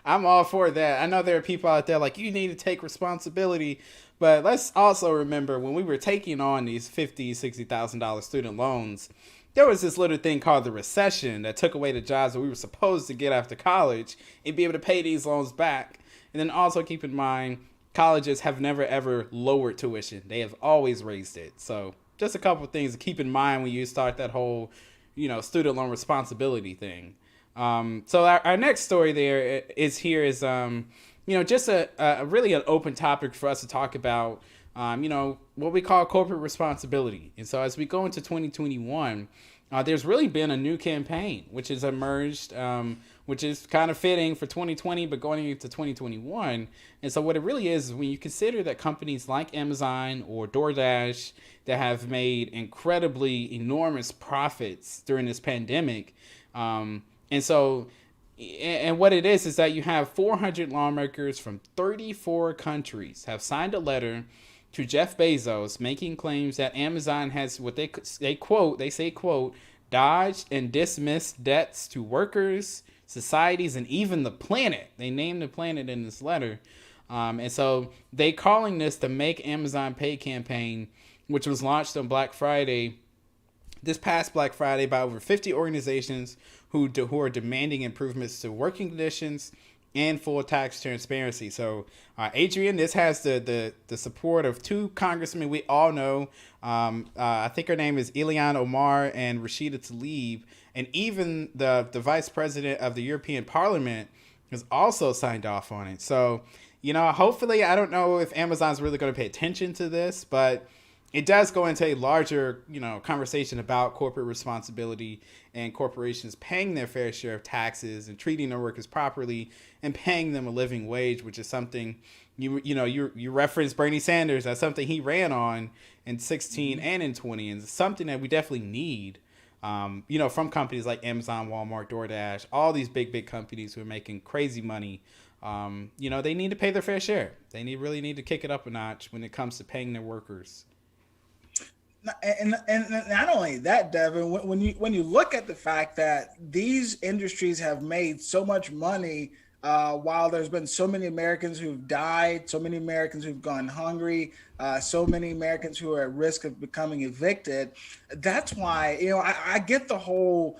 [SPEAKER 2] I'm all for that. I know there are people out there like, you need to take responsibility, but let's also remember when we were taking on these $50,000, $60,000 student loans, there was this little thing called the recession that took away the jobs that we were supposed to get after college and be able to pay these loans back. And then also keep in mind, colleges have never ever lowered tuition. They have always raised it. So just a couple of things to keep in mind when you start that whole, student loan responsibility thing. So our next story there is just a really an open topic for us to talk about. What we call corporate responsibility. And so as we go into 2021, there's really been a new campaign which has emerged, which is kind of fitting for 2020, but going into 2021. And so what it really is when you consider that companies like Amazon or DoorDash that have made incredibly enormous profits during this pandemic. And what it is that you have 400 lawmakers from 34 countries have signed a letter to Jeff Bezos making claims that Amazon has what they say, quote, dodged and dismissed debts to workers, societies, and even the planet. They named the planet in this letter. And so they calling this the Make Amazon Pay campaign, which was launched on this past Black Friday by over 50 organizations who are demanding improvements to working conditions and full tax transparency. So, Adrian, this has the support of two congressmen we all know. I think her name is Ilhan Omar and Rashida Tlaib, and even the vice president of the European Parliament has also signed off on it. So, hopefully, I don't know if Amazon's really going to pay attention to this, but it does go into a larger, conversation about corporate responsibility and corporations paying their fair share of taxes and treating their workers properly and paying them a living wage, which is something you referenced Bernie Sanders. That's something he ran on in 16 and in 20, and it's something that we definitely need. From companies like Amazon, Walmart, DoorDash, all these big companies who are making crazy money. They need to pay their fair share. They really need to kick it up a notch when it comes to paying their workers.
[SPEAKER 1] And not only that, Devin, when you look at the fact that these industries have made so much money while there's been so many Americans who've died, so many Americans who've gone hungry, so many Americans who are at risk of becoming evicted, that's why I get the whole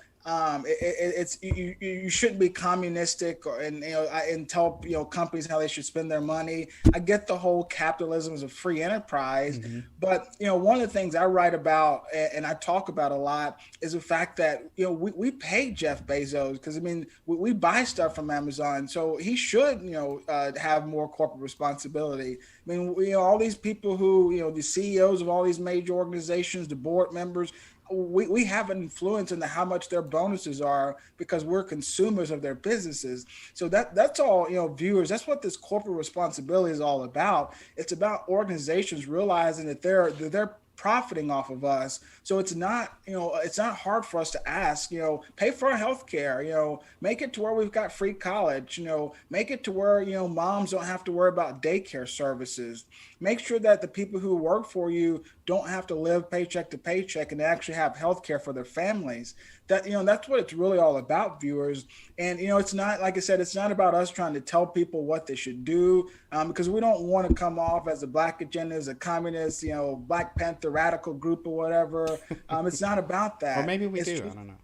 [SPEAKER 1] you shouldn't be communistic and tell companies how they should spend their money. I get the whole capitalism is a free enterprise, but one of the things I write about and I talk about a lot is the fact that we pay Jeff Bezos because we buy stuff from Amazon, so he should have more corporate responsibility. All these people who the CEOs of all these major organizations, the board members, we have an influence into how much their bonuses are because we're consumers of their businesses. So that's all, viewers, that's what this corporate responsibility is all about. It's about organizations realizing that they're profiting off of us. So it's not hard for us to ask, pay for our health care, make it to where we've got free college, make it to where, moms don't have to worry about daycare services. Make sure that the people who work for you don't have to live paycheck to paycheck and they actually have health care for their families. That's what it's really all about, viewers. And it's not, like I said, it's not about us trying to tell people what they should do, because we don't want to come off as a black agenda, as a communist, Black Panther radical group or whatever. It's not about that.
[SPEAKER 2] Or maybe we
[SPEAKER 1] it's
[SPEAKER 2] do.
[SPEAKER 1] just,
[SPEAKER 2] I don't know.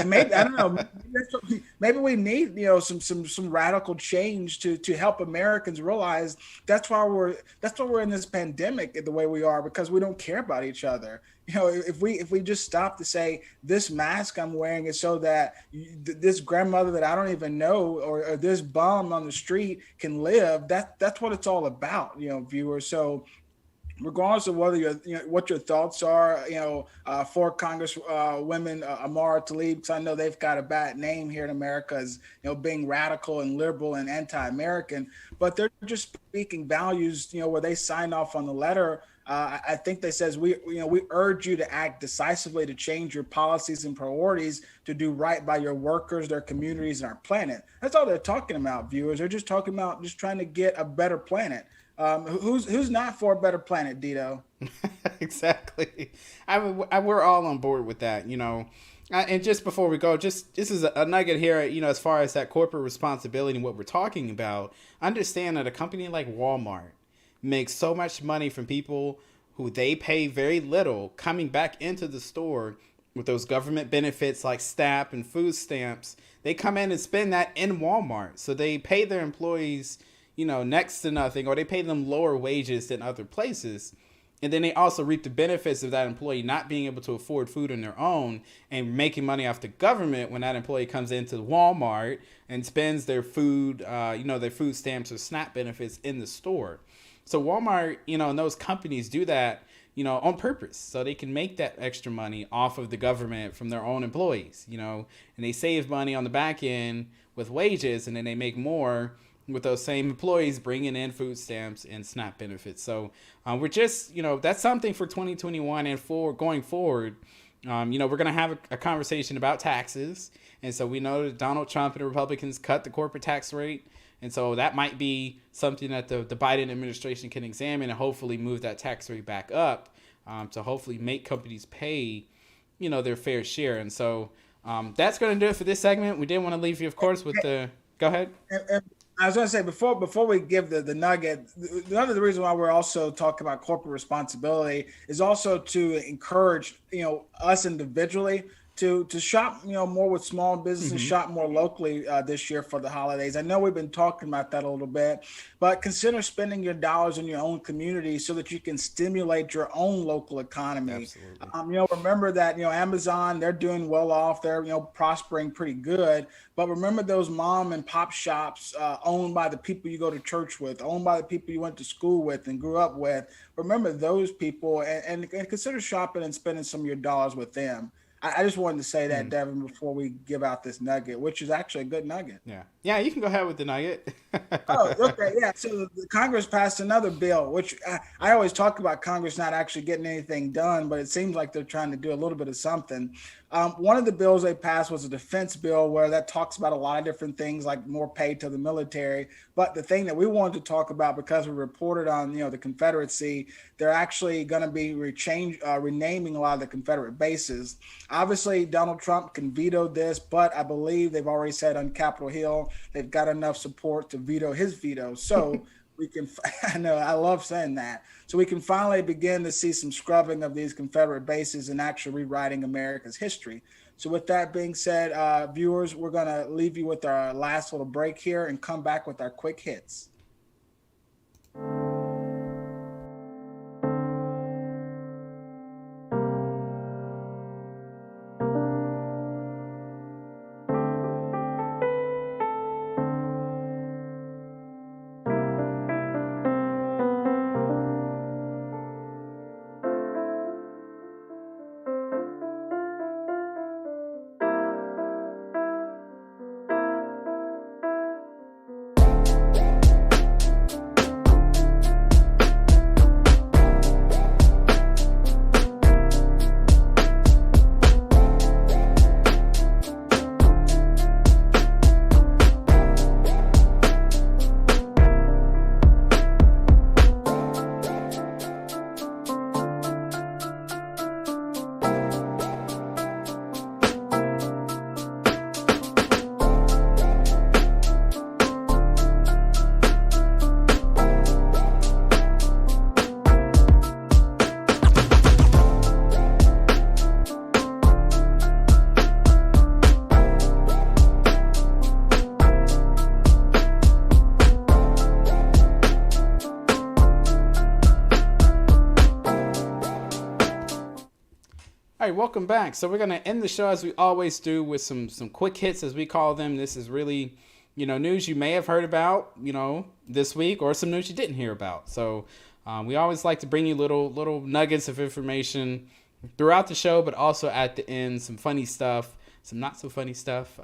[SPEAKER 1] Maybe I don't know. Maybe we need some radical change to help Americans realize that's why we're in this pandemic the way we are, because we don't care about each other. If we just stop to say this mask I'm wearing is so that this grandmother that I don't even know or this bum on the street can live. That's what it's all about, viewers. So regardless of whether what your thoughts are, for Congress women, Amara Tlaib, because I know they've got a bad name here in America as being radical and liberal and anti-American, but they're just speaking values, where they sign off on the letter. I think they says we urge you to act decisively to change your policies and priorities to do right by your workers, their communities, and our planet. That's all they're talking about, viewers. They're just talking about just trying to get a better planet. Who's not for a better planet, Dito?
[SPEAKER 2] Exactly. We're all on board with that, and just before we go, this is a nugget here, as far as that corporate responsibility and what we're talking about. Understand that a company like Walmart makes so much money from people who they pay very little coming back into the store with those government benefits like SNAP and food stamps. They come in and spend that in Walmart. So they pay their employees next to nothing, or they pay them lower wages than other places. And then they also reap the benefits of that employee not being able to afford food on their own and making money off the government when that employee comes into Walmart and spends their food, their food stamps or SNAP benefits in the store. So Walmart, and those companies do that, on purpose, so they can make that extra money off of the government from their own employees, and they save money on the back end with wages, and then they make more with those same employees bringing in food stamps and SNAP benefits. So we're just, that's something for 2021 and for going forward. We're going to have a conversation about taxes. And so we know that Donald Trump and the Republicans cut the corporate tax rate. And so that might be something that the Biden administration can examine and hopefully move that tax rate back up to hopefully make companies pay, their fair share. And so that's going to do it for this segment. We did want to leave you, of course, with the... Go ahead.
[SPEAKER 1] I was going to say, before we give the nugget, one of the reasons why we're also talking about corporate responsibility is also to encourage, us individually to shop, more with small businesses, shop more locally this year for the holidays. I know we've been talking about that a little bit, but consider spending your dollars in your own community so that you can stimulate your own local economy.
[SPEAKER 2] Absolutely.
[SPEAKER 1] Remember that, Amazon, they're doing well off, they're, prospering pretty good. But remember those mom and pop shops owned by the people you go to church with, owned by the people you went to school with and grew up with. Remember those people and consider shopping and spending some of your dollars with them. I just wanted to say that, Devin, before we give out this nugget, which is actually a good nugget.
[SPEAKER 2] Yeah, you can go ahead with the nugget.
[SPEAKER 1] Oh, okay, yeah. So the Congress passed another bill, which I always talk about Congress not actually getting anything done, but it seems like they're trying to do a little bit of something. One of the bills they passed was a defense bill where that talks about a lot of different things like more pay to the military. But the thing that we wanted to talk about, because we reported on, the Confederacy, they're actually going to be renaming a lot of the Confederate bases. Obviously, Donald Trump can veto this, but I believe they've already said on Capitol Hill they've got enough support to veto his veto. So we can, I know, I love saying that. So we can finally begin to see some scrubbing of these Confederate bases and actually rewriting America's history. So with that being said, viewers, we're going to leave you with our last little break here and come back with our quick hits.
[SPEAKER 2] All right, welcome back. So we're gonna end the show as we always do with some quick hits, as we call them. This is really, news you may have heard about, this week, or some news you didn't hear about. So we always like to bring you little nuggets of information throughout the show, but also at the end, some funny stuff, some not so funny stuff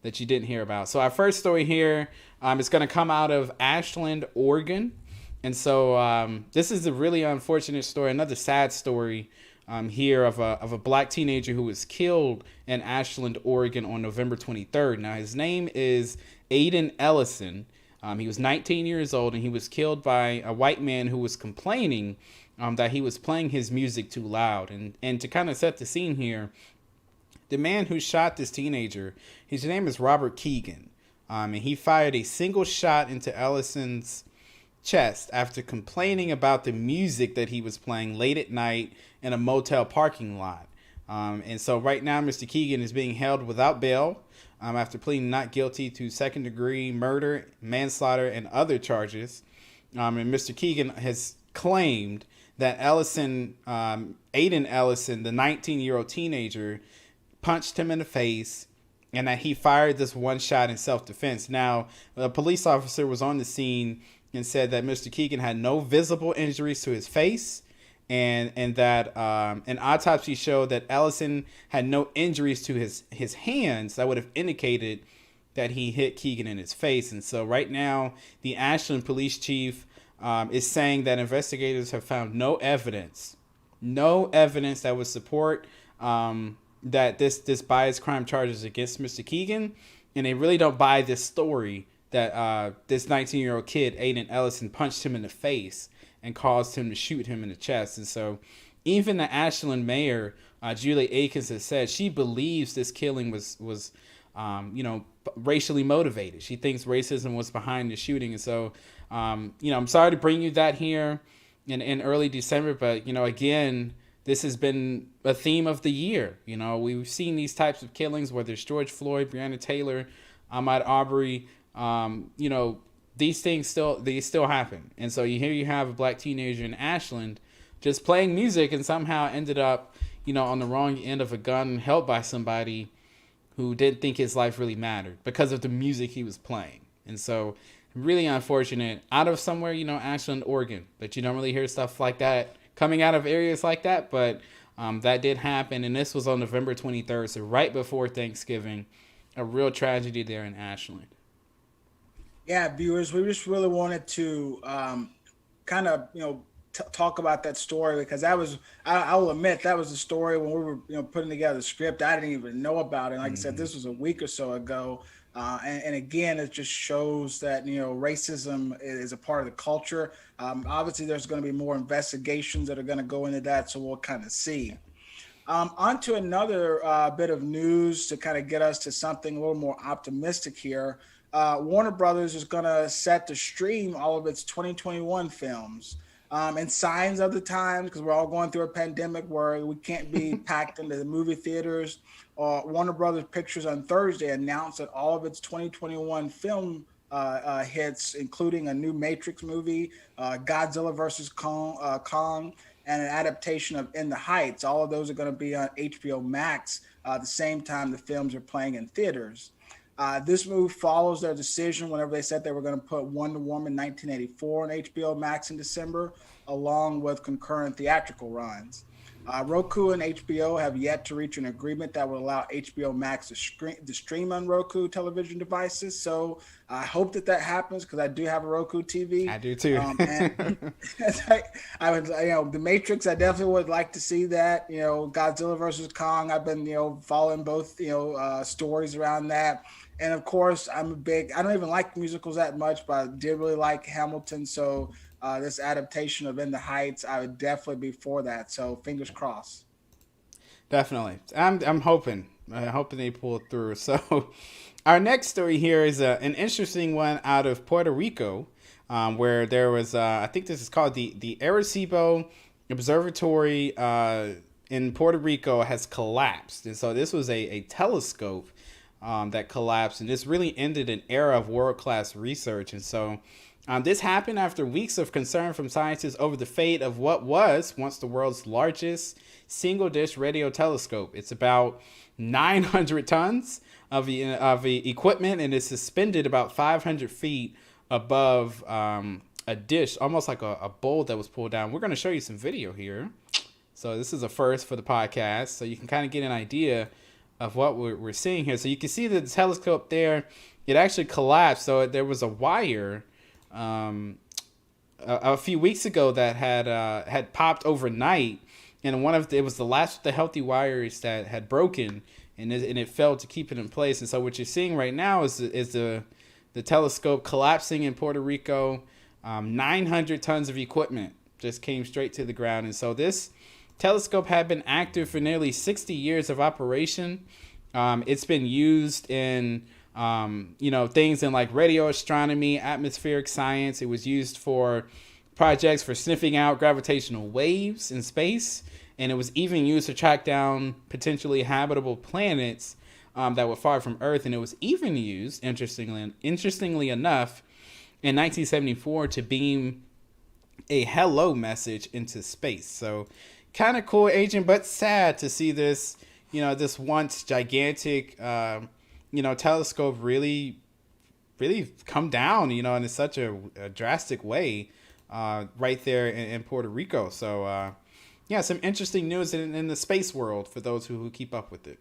[SPEAKER 2] that you didn't hear about. So our first story here is going to come out of Ashland, Oregon, and so this is a really unfortunate story, another sad story. Here of a black teenager who was killed in Ashland, Oregon on November 23rd. Now, his name is Aiden Ellison. He was 19 years old, and he was killed by a white man who was complaining that he was playing his music too loud. And to kind of set the scene here, the man who shot this teenager, his name is Robert Keegan. And he fired a single shot into Ellison's chest after complaining about the music that he was playing late at night in a motel parking lot. And so right now, Mr. Keegan is being held without bail after pleading not guilty to second-degree murder, manslaughter, and other charges. And Mr. Keegan has claimed that Aiden Ellison, the 19-year-old teenager, punched him in the face and that he fired this one shot in self-defense. Now, a police officer was on the scene and said that Mr. Keegan had no visible injuries to his face, and that an autopsy showed that Ellison had no injuries to his hands that would have indicated that he hit Keegan in his face. And so right now, the Ashland police chief is saying that investigators have found no evidence that would support that this bias crime charges against Mr. Keegan, and they really don't buy this story that this 19-year-old kid, Aiden Ellison, punched him in the face and caused him to shoot him in the chest. And so even the Ashland mayor, Julie Akins, has said she believes this killing was racially motivated. She thinks racism was behind the shooting. And so, I'm sorry to bring you that here in early December, but, again, this has been a theme of the year. We've seen these types of killings, whether it's George Floyd, Breonna Taylor, Ahmaud Arbery, these things still happen. And so here you have a black teenager in Ashland just playing music and somehow ended up, on the wrong end of a gun held by somebody who didn't think his life really mattered because of the music he was playing. And so really unfortunate out of somewhere, Ashland, Oregon, but you don't really hear stuff like that coming out of areas like that. But that did happen. And this was on November 23rd. So right before Thanksgiving, a real tragedy there in Ashland.
[SPEAKER 1] Yeah, viewers, we just really wanted to kind of, talk about that story because that was, I will admit, that was a story when we were, putting together the script. I didn't even know about it. Like I said, this was a week or so ago. And again, it just shows that, racism is a part of the culture. Obviously, there's going to be more investigations that are going to go into that, so we'll kind of see. On to another bit of news to kind of get us to something a little more optimistic here. Warner Brothers is going to set to stream all of its 2021 films. And signs of the times, because we're all going through a pandemic where we can't be packed into the movie theaters. Warner Brothers Pictures on Thursday announced that all of its 2021 film hits, including a new Matrix movie, Godzilla vs. Kong, and an adaptation of In the Heights. All of those are going to be on HBO Max the same time the films are playing in theaters. This move follows their decision whenever they said they were going to put Wonder Woman 1984 on HBO Max in December, along with concurrent theatrical runs. Roku and HBO have yet to reach an agreement that will allow HBO Max to stream on Roku television devices. So I hope that happens because I do have a Roku TV.
[SPEAKER 2] I do too.
[SPEAKER 1] And I would, The Matrix. I definitely would like to see that. Godzilla versus Kong. I've been, following both, stories around that. And of course, I don't even like musicals that much, but I did really like Hamilton. So this adaptation of In the Heights, I would definitely be for that. So fingers crossed.
[SPEAKER 2] Definitely. I'm hoping they pull it through. So our next story here is an interesting one out of Puerto Rico, where there was, I think this is called the Arecibo Observatory in Puerto Rico has collapsed. And so this was a telescope that collapsed, and this really ended an era of world-class research. And so this happened after weeks of concern from scientists over the fate of what was once the world's largest single-dish radio telescope. It's about 900 tons of the equipment, and is suspended about 500 feet above a dish, almost like a bowl that was pulled down. We're going to show you some video here. So this is a first for the podcast, so you can kind of get an idea of what we're seeing here. So you can see the telescope there. It actually collapsed. So there was a wire a few weeks ago that had popped overnight, and it was the last of the healthy wires that had broken, and it failed to keep it in place. And so what you're seeing right now is the telescope collapsing in Puerto Rico. 900 tons of equipment just came straight to the ground. And so this telescope had been active for nearly 60 years of operation. It's been used in things in like radio astronomy, atmospheric science. It was used for projects for sniffing out gravitational waves in space, and it was even used to track down potentially habitable planets that were far from Earth. And it was even used, interestingly enough, in 1974 to beam a hello message into space. So kind of cool, Agent, but sad to see this, this once gigantic, telescope really come down, in such a drastic way right there in Puerto Rico. So, some interesting news in the space world for those who keep up with it.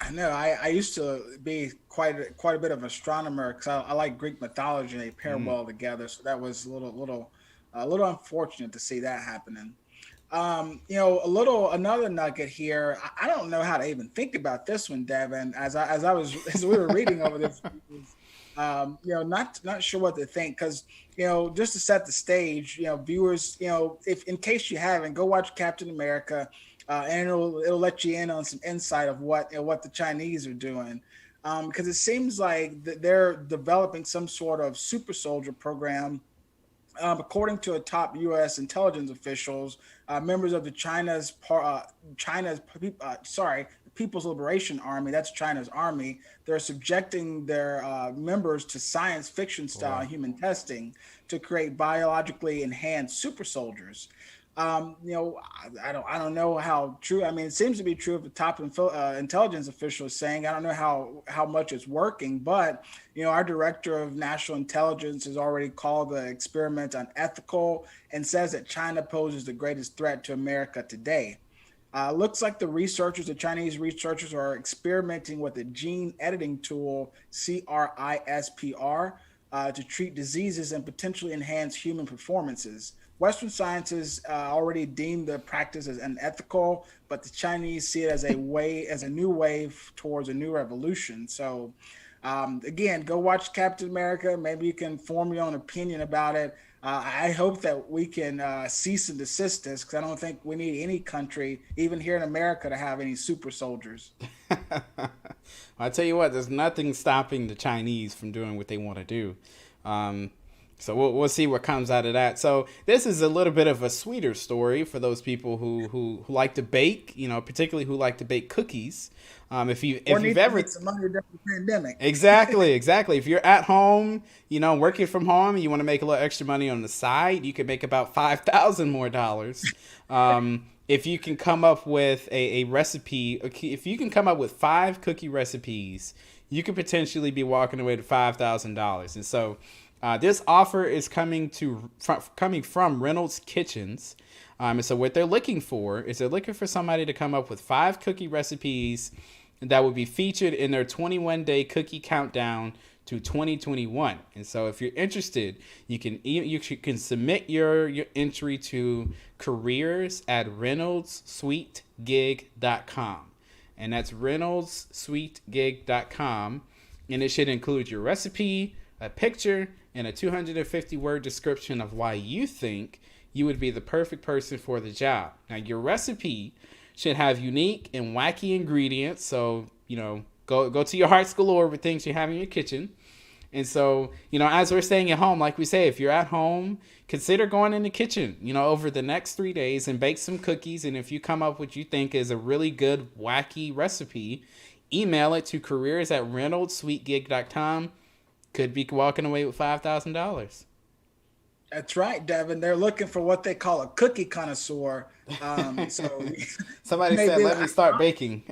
[SPEAKER 1] I know. I used to be quite a bit of an astronomer because I like Greek mythology, and they pair well together. So that was a little unfortunate to see that happening. Another nugget here. I don't know how to even think about this one, Devin. As we were reading over this, not sure what to think, because just to set the stage, viewers, if in case you haven't, go watch Captain America. And it'll let you in on some insight of what the Chinese are doing, because it seems like they're developing some sort of super soldier program. According to a top U.S. intelligence officials, members of the People's Liberation Army, that's China's army, they're subjecting their members to science fiction style human testing to create biologically enhanced super soldiers. I don't know how true. I mean, it seems to be true if the top intelligence official is saying. I don't know how much it's working, but our director of national intelligence has already called the experiment unethical and says that China poses the greatest threat to America today. Looks like the Chinese researchers are experimenting with a gene editing tool, CRISPR, to treat diseases and potentially enhance human performances. Western scientists already deem the practice as unethical, but the Chinese see it as a new wave towards a new revolution. So, again, go watch Captain America. Maybe you can form your own opinion about it. I hope that we can cease and desist this, because I don't think we need any country, even here in America, to have any super soldiers.
[SPEAKER 2] I tell you what, there's nothing stopping the Chinese from doing what they want to do. So we'll see what comes out of that. So this is a little bit of a sweeter story for those people who like to bake, particularly who like to bake cookies. If you've ever
[SPEAKER 1] make some money during the pandemic.
[SPEAKER 2] Exactly. If you're at home, working from home, and you want to make a little extra money on the side, you can make about $5,000 more. If you can come up with a recipe, if you can come up with 5 cookie recipes, you could potentially be walking away to $5,000. And so this offer is coming from Reynolds Kitchens. And so what they're looking for is somebody to come up with 5 cookie recipes that would be featured in their 21-day cookie countdown to 2021. And so if you're interested, you can submit your entry to careers@reynoldssweetgig.com. And that's reynoldssweetgig.com. And it should include your recipe, a picture, and a 250-word description of why you think you would be the perfect person for the job. Now, your recipe should have unique and wacky ingredients. So, go to your heart's galore with things you have in your kitchen. And so, as we're staying at home, like we say, if you're at home, consider going in the kitchen, over the next 3 days and bake some cookies. And if you come up with what you think is a really good, wacky recipe, email it to careers@reynoldsSweetGig.com. Could be walking away with $5,000.
[SPEAKER 1] That's right, Devin. They're looking for what they call a cookie connoisseur. So
[SPEAKER 2] Somebody said, "Let me start baking."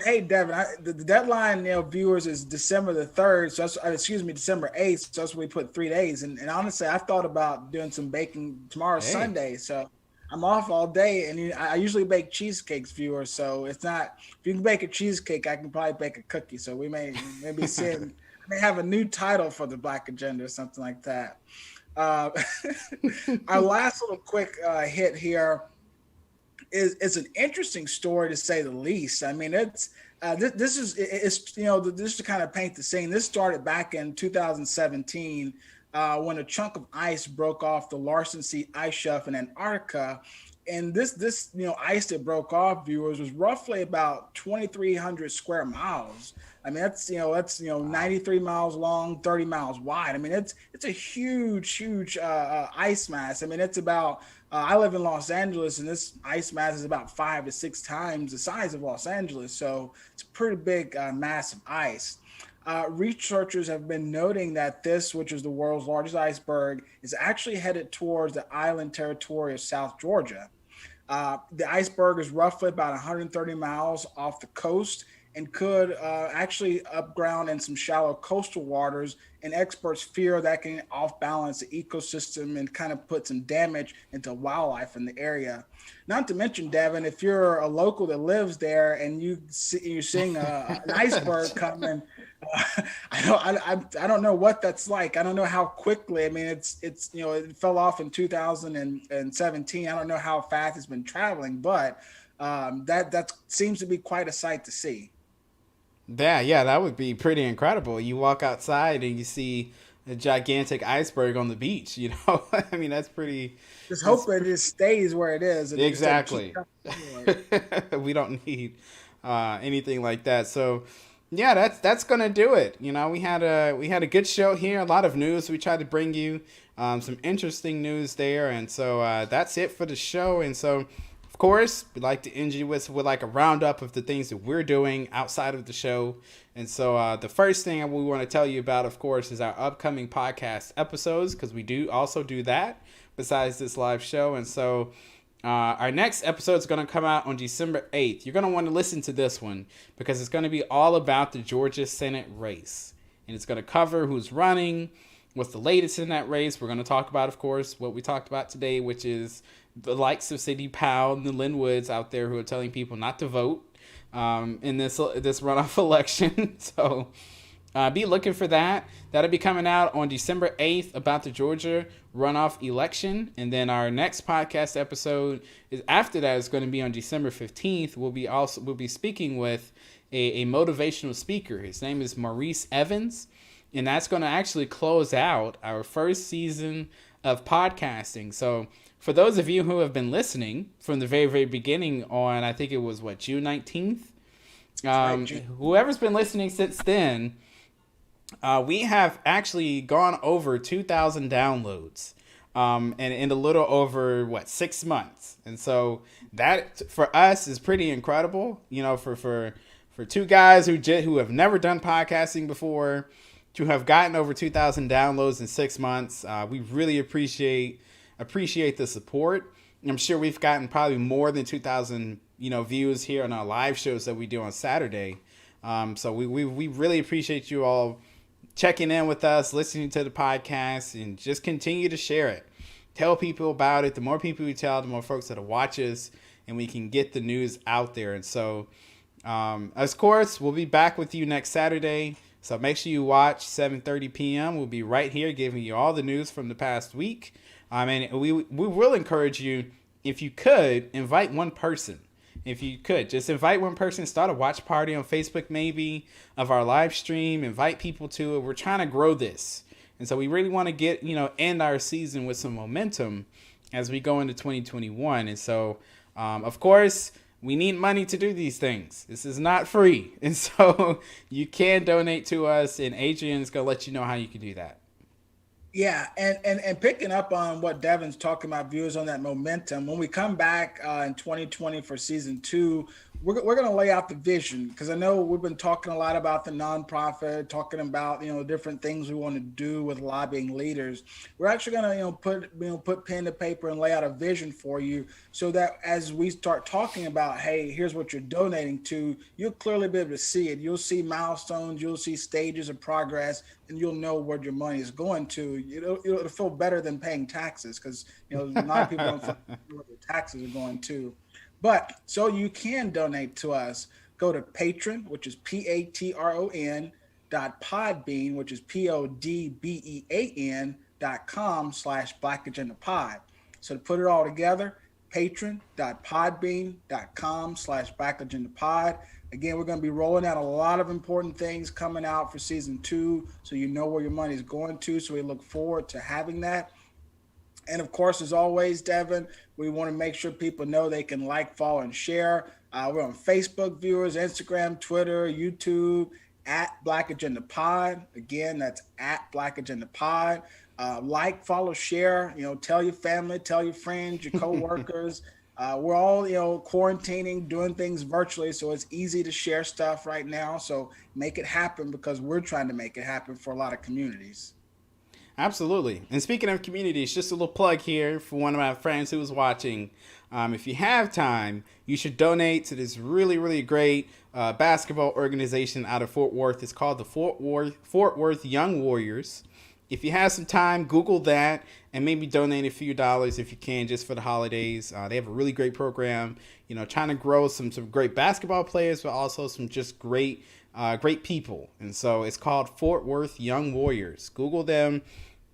[SPEAKER 1] Hey, Devin, the deadline, viewers is December the 3rd. So December 8th. So that's what we put 3 days. And honestly, I thought about doing some baking tomorrow, Sunday. So I'm off all day, and I usually bake cheesecakes, viewers. So it's not, if you can bake a cheesecake, I can probably bake a cookie. So we may be seeing. May have a new title for the Black Agenda or something like that. Our last little quick hit here is an interesting story, to say the least. I mean, it's just to kind of paint the scene. This started back in 2017 when a chunk of ice broke off the Larsen C ice shelf in Antarctica. And this ice that broke off, viewers, was roughly about 2,300 square miles. I mean, that's 93 miles long, 30 miles wide. I mean, it's a huge ice mass. I mean, it's about I live in Los Angeles, and this ice mass is about 5 to 6 times the size of Los Angeles. So it's a pretty big mass of ice. Researchers have been noting that this, which is the world's largest iceberg, is actually headed towards the island territory of South Georgia. The iceberg is roughly about 130 miles off the coast and could actually upground in some shallow coastal waters. And experts fear that can off-balance the ecosystem and kind of put some damage into wildlife in the area. Not to mention, Devin, if you're a local that lives there and you're seeing an iceberg coming, I don't know what that's like. I don't know how quickly. I mean, it's it fell off in 2017. I don't know how fast it's been traveling, but that seems to be quite a sight to see.
[SPEAKER 2] Yeah, that would be pretty incredible. You walk outside and you see a gigantic iceberg on the beach. I mean, that's pretty.
[SPEAKER 1] Just hope it just stays where it is.
[SPEAKER 2] Exactly. We don't need anything like that. So. Yeah, that's gonna do it. We had a good show here, a lot of news. We tried to bring you some interesting news there, and so that's it for the show. And so, of course, we'd like to end you with like a roundup of the things that we're doing outside of the show. And so the first thing we want to tell you about, of course, is our upcoming podcast episodes, because we do also do that besides this live show. And so our next episode is going to come out on December 8th. You're going to want to listen to this one because it's going to be all about the Georgia Senate race. And it's going to cover who's running, what's the latest in that race. We're going to talk about, of course, what we talked about today, which is the likes of Sidney Powell and the Lynn Woods out there who are telling people not to vote in this runoff election. So be looking for that. That'll be coming out on December 8th about the Georgia runoff election. And then our next podcast episode after that is going to be on December 15th. We'll be speaking with a motivational speaker. His name is Maurice Evans. And that's going to actually close out our first season of podcasting. So for those of you who have been listening from the very, very beginning on, I think it was June 19th. Whoever's been listening since then, we have actually gone over 2,000 downloads, and in a little over 6 months. And so that for us is pretty incredible. For two guys who have never done podcasting before to have gotten over 2,000 downloads in 6 months, we really appreciate the support. I'm sure we've gotten probably more than 2,000 views here on our live shows that we do on Saturday. So we really appreciate you all checking in with us, listening to the podcast, and just continue to share it. Tell people about it. The more people you tell, the more folks that'll watch us, and we can get the news out there. And so, of course, we'll be back with you next Saturday. So make sure you watch 7:30 p.m. We'll be right here giving you all the news from the past week. And we will encourage you, if you could, invite one person. If you could, just invite one person, start a watch party on Facebook maybe of our live stream, invite people to it. We're trying to grow this. And so we really want to get, end our season with some momentum as we go into 2021. And so, of course, we need money to do these things. This is not free. And so you can donate to us, and Adrian is going to let you know how you can do that.
[SPEAKER 1] Yeah, and picking up on what Devin's talking about, viewers, on that momentum, when we come back in 2020 for season 2, we're going to lay out the vision, because I know we've been talking a lot about the nonprofit, talking about different things we want to do with lobbying leaders. We're actually going to put pen to paper and lay out a vision for you, so that as we start talking about, hey, here's what you're donating to, you'll clearly be able to see it. You'll see milestones, you'll see stages of progress, and you'll know where your money is going to. It'll feel better than paying taxes, because a lot of people don't feel where their taxes are going to. But so you can donate to us, go to Patron, which is patron.podbean, which is podbean.com/Black Agenda Pod. So to put it all together, patron.podbean.com/Black Agenda Pod. Again, we're going to be rolling out a lot of important things coming out for season 2, so you know where your money is going to. So we look forward to having that. And of course, as always, Devin, we want to make sure people know they can like, follow, and share. We're on Facebook, viewers, Instagram, Twitter, YouTube, at Black Agenda Pod. Again, that's at Black Agenda Pod. Like, follow, share. Tell your family, tell your friends, your coworkers. We're all, quarantining, doing things virtually, so it's easy to share stuff right now. So make it happen, because we're trying to make it happen for a lot of communities.
[SPEAKER 2] Absolutely. And speaking of communities, just a little plug here for one of my friends who was watching. If you have time, you should donate to this really, really great basketball organization out of Fort Worth. It's called the Fort Worth Young Warriors. If you have some time, Google that and maybe donate a few dollars if you can, just for the holidays. They have a really great program, trying to grow some great basketball players, but also some just great people. And so it's called Fort Worth Young Warriors. Google them,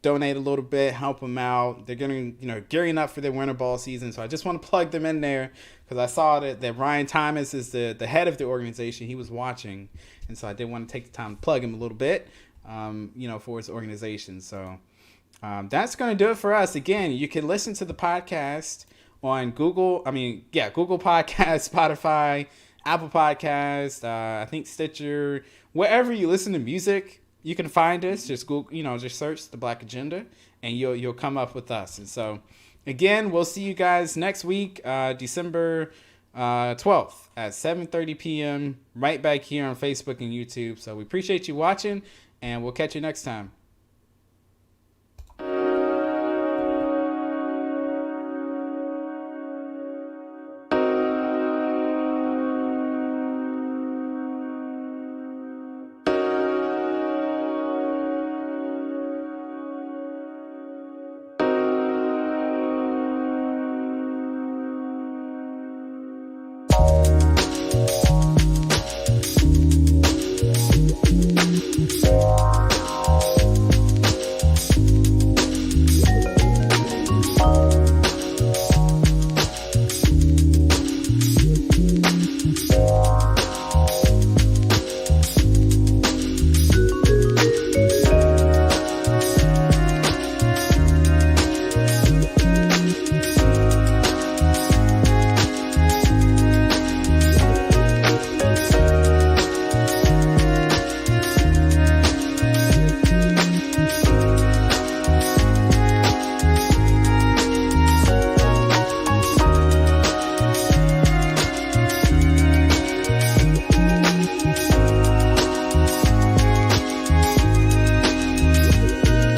[SPEAKER 2] donate a little bit, help them out. They're getting, gearing up for their winter ball season. So I just want to plug them in there, because I saw that Ryan Thomas is the head of the organization. He was watching. And so I did want to take the time to plug him a little bit, for his organization. So that's going to do it for us. Again, you can listen to the podcast on Google Podcast, Spotify, Apple Podcast, I think Stitcher, wherever you listen to music, you can find us. Just Google, just search the Black Agenda, and you'll come up with us. And so, again, we'll see you guys next week, December 12th at 7:30 p.m. right back here on Facebook and YouTube. So we appreciate you watching, and we'll catch you next time.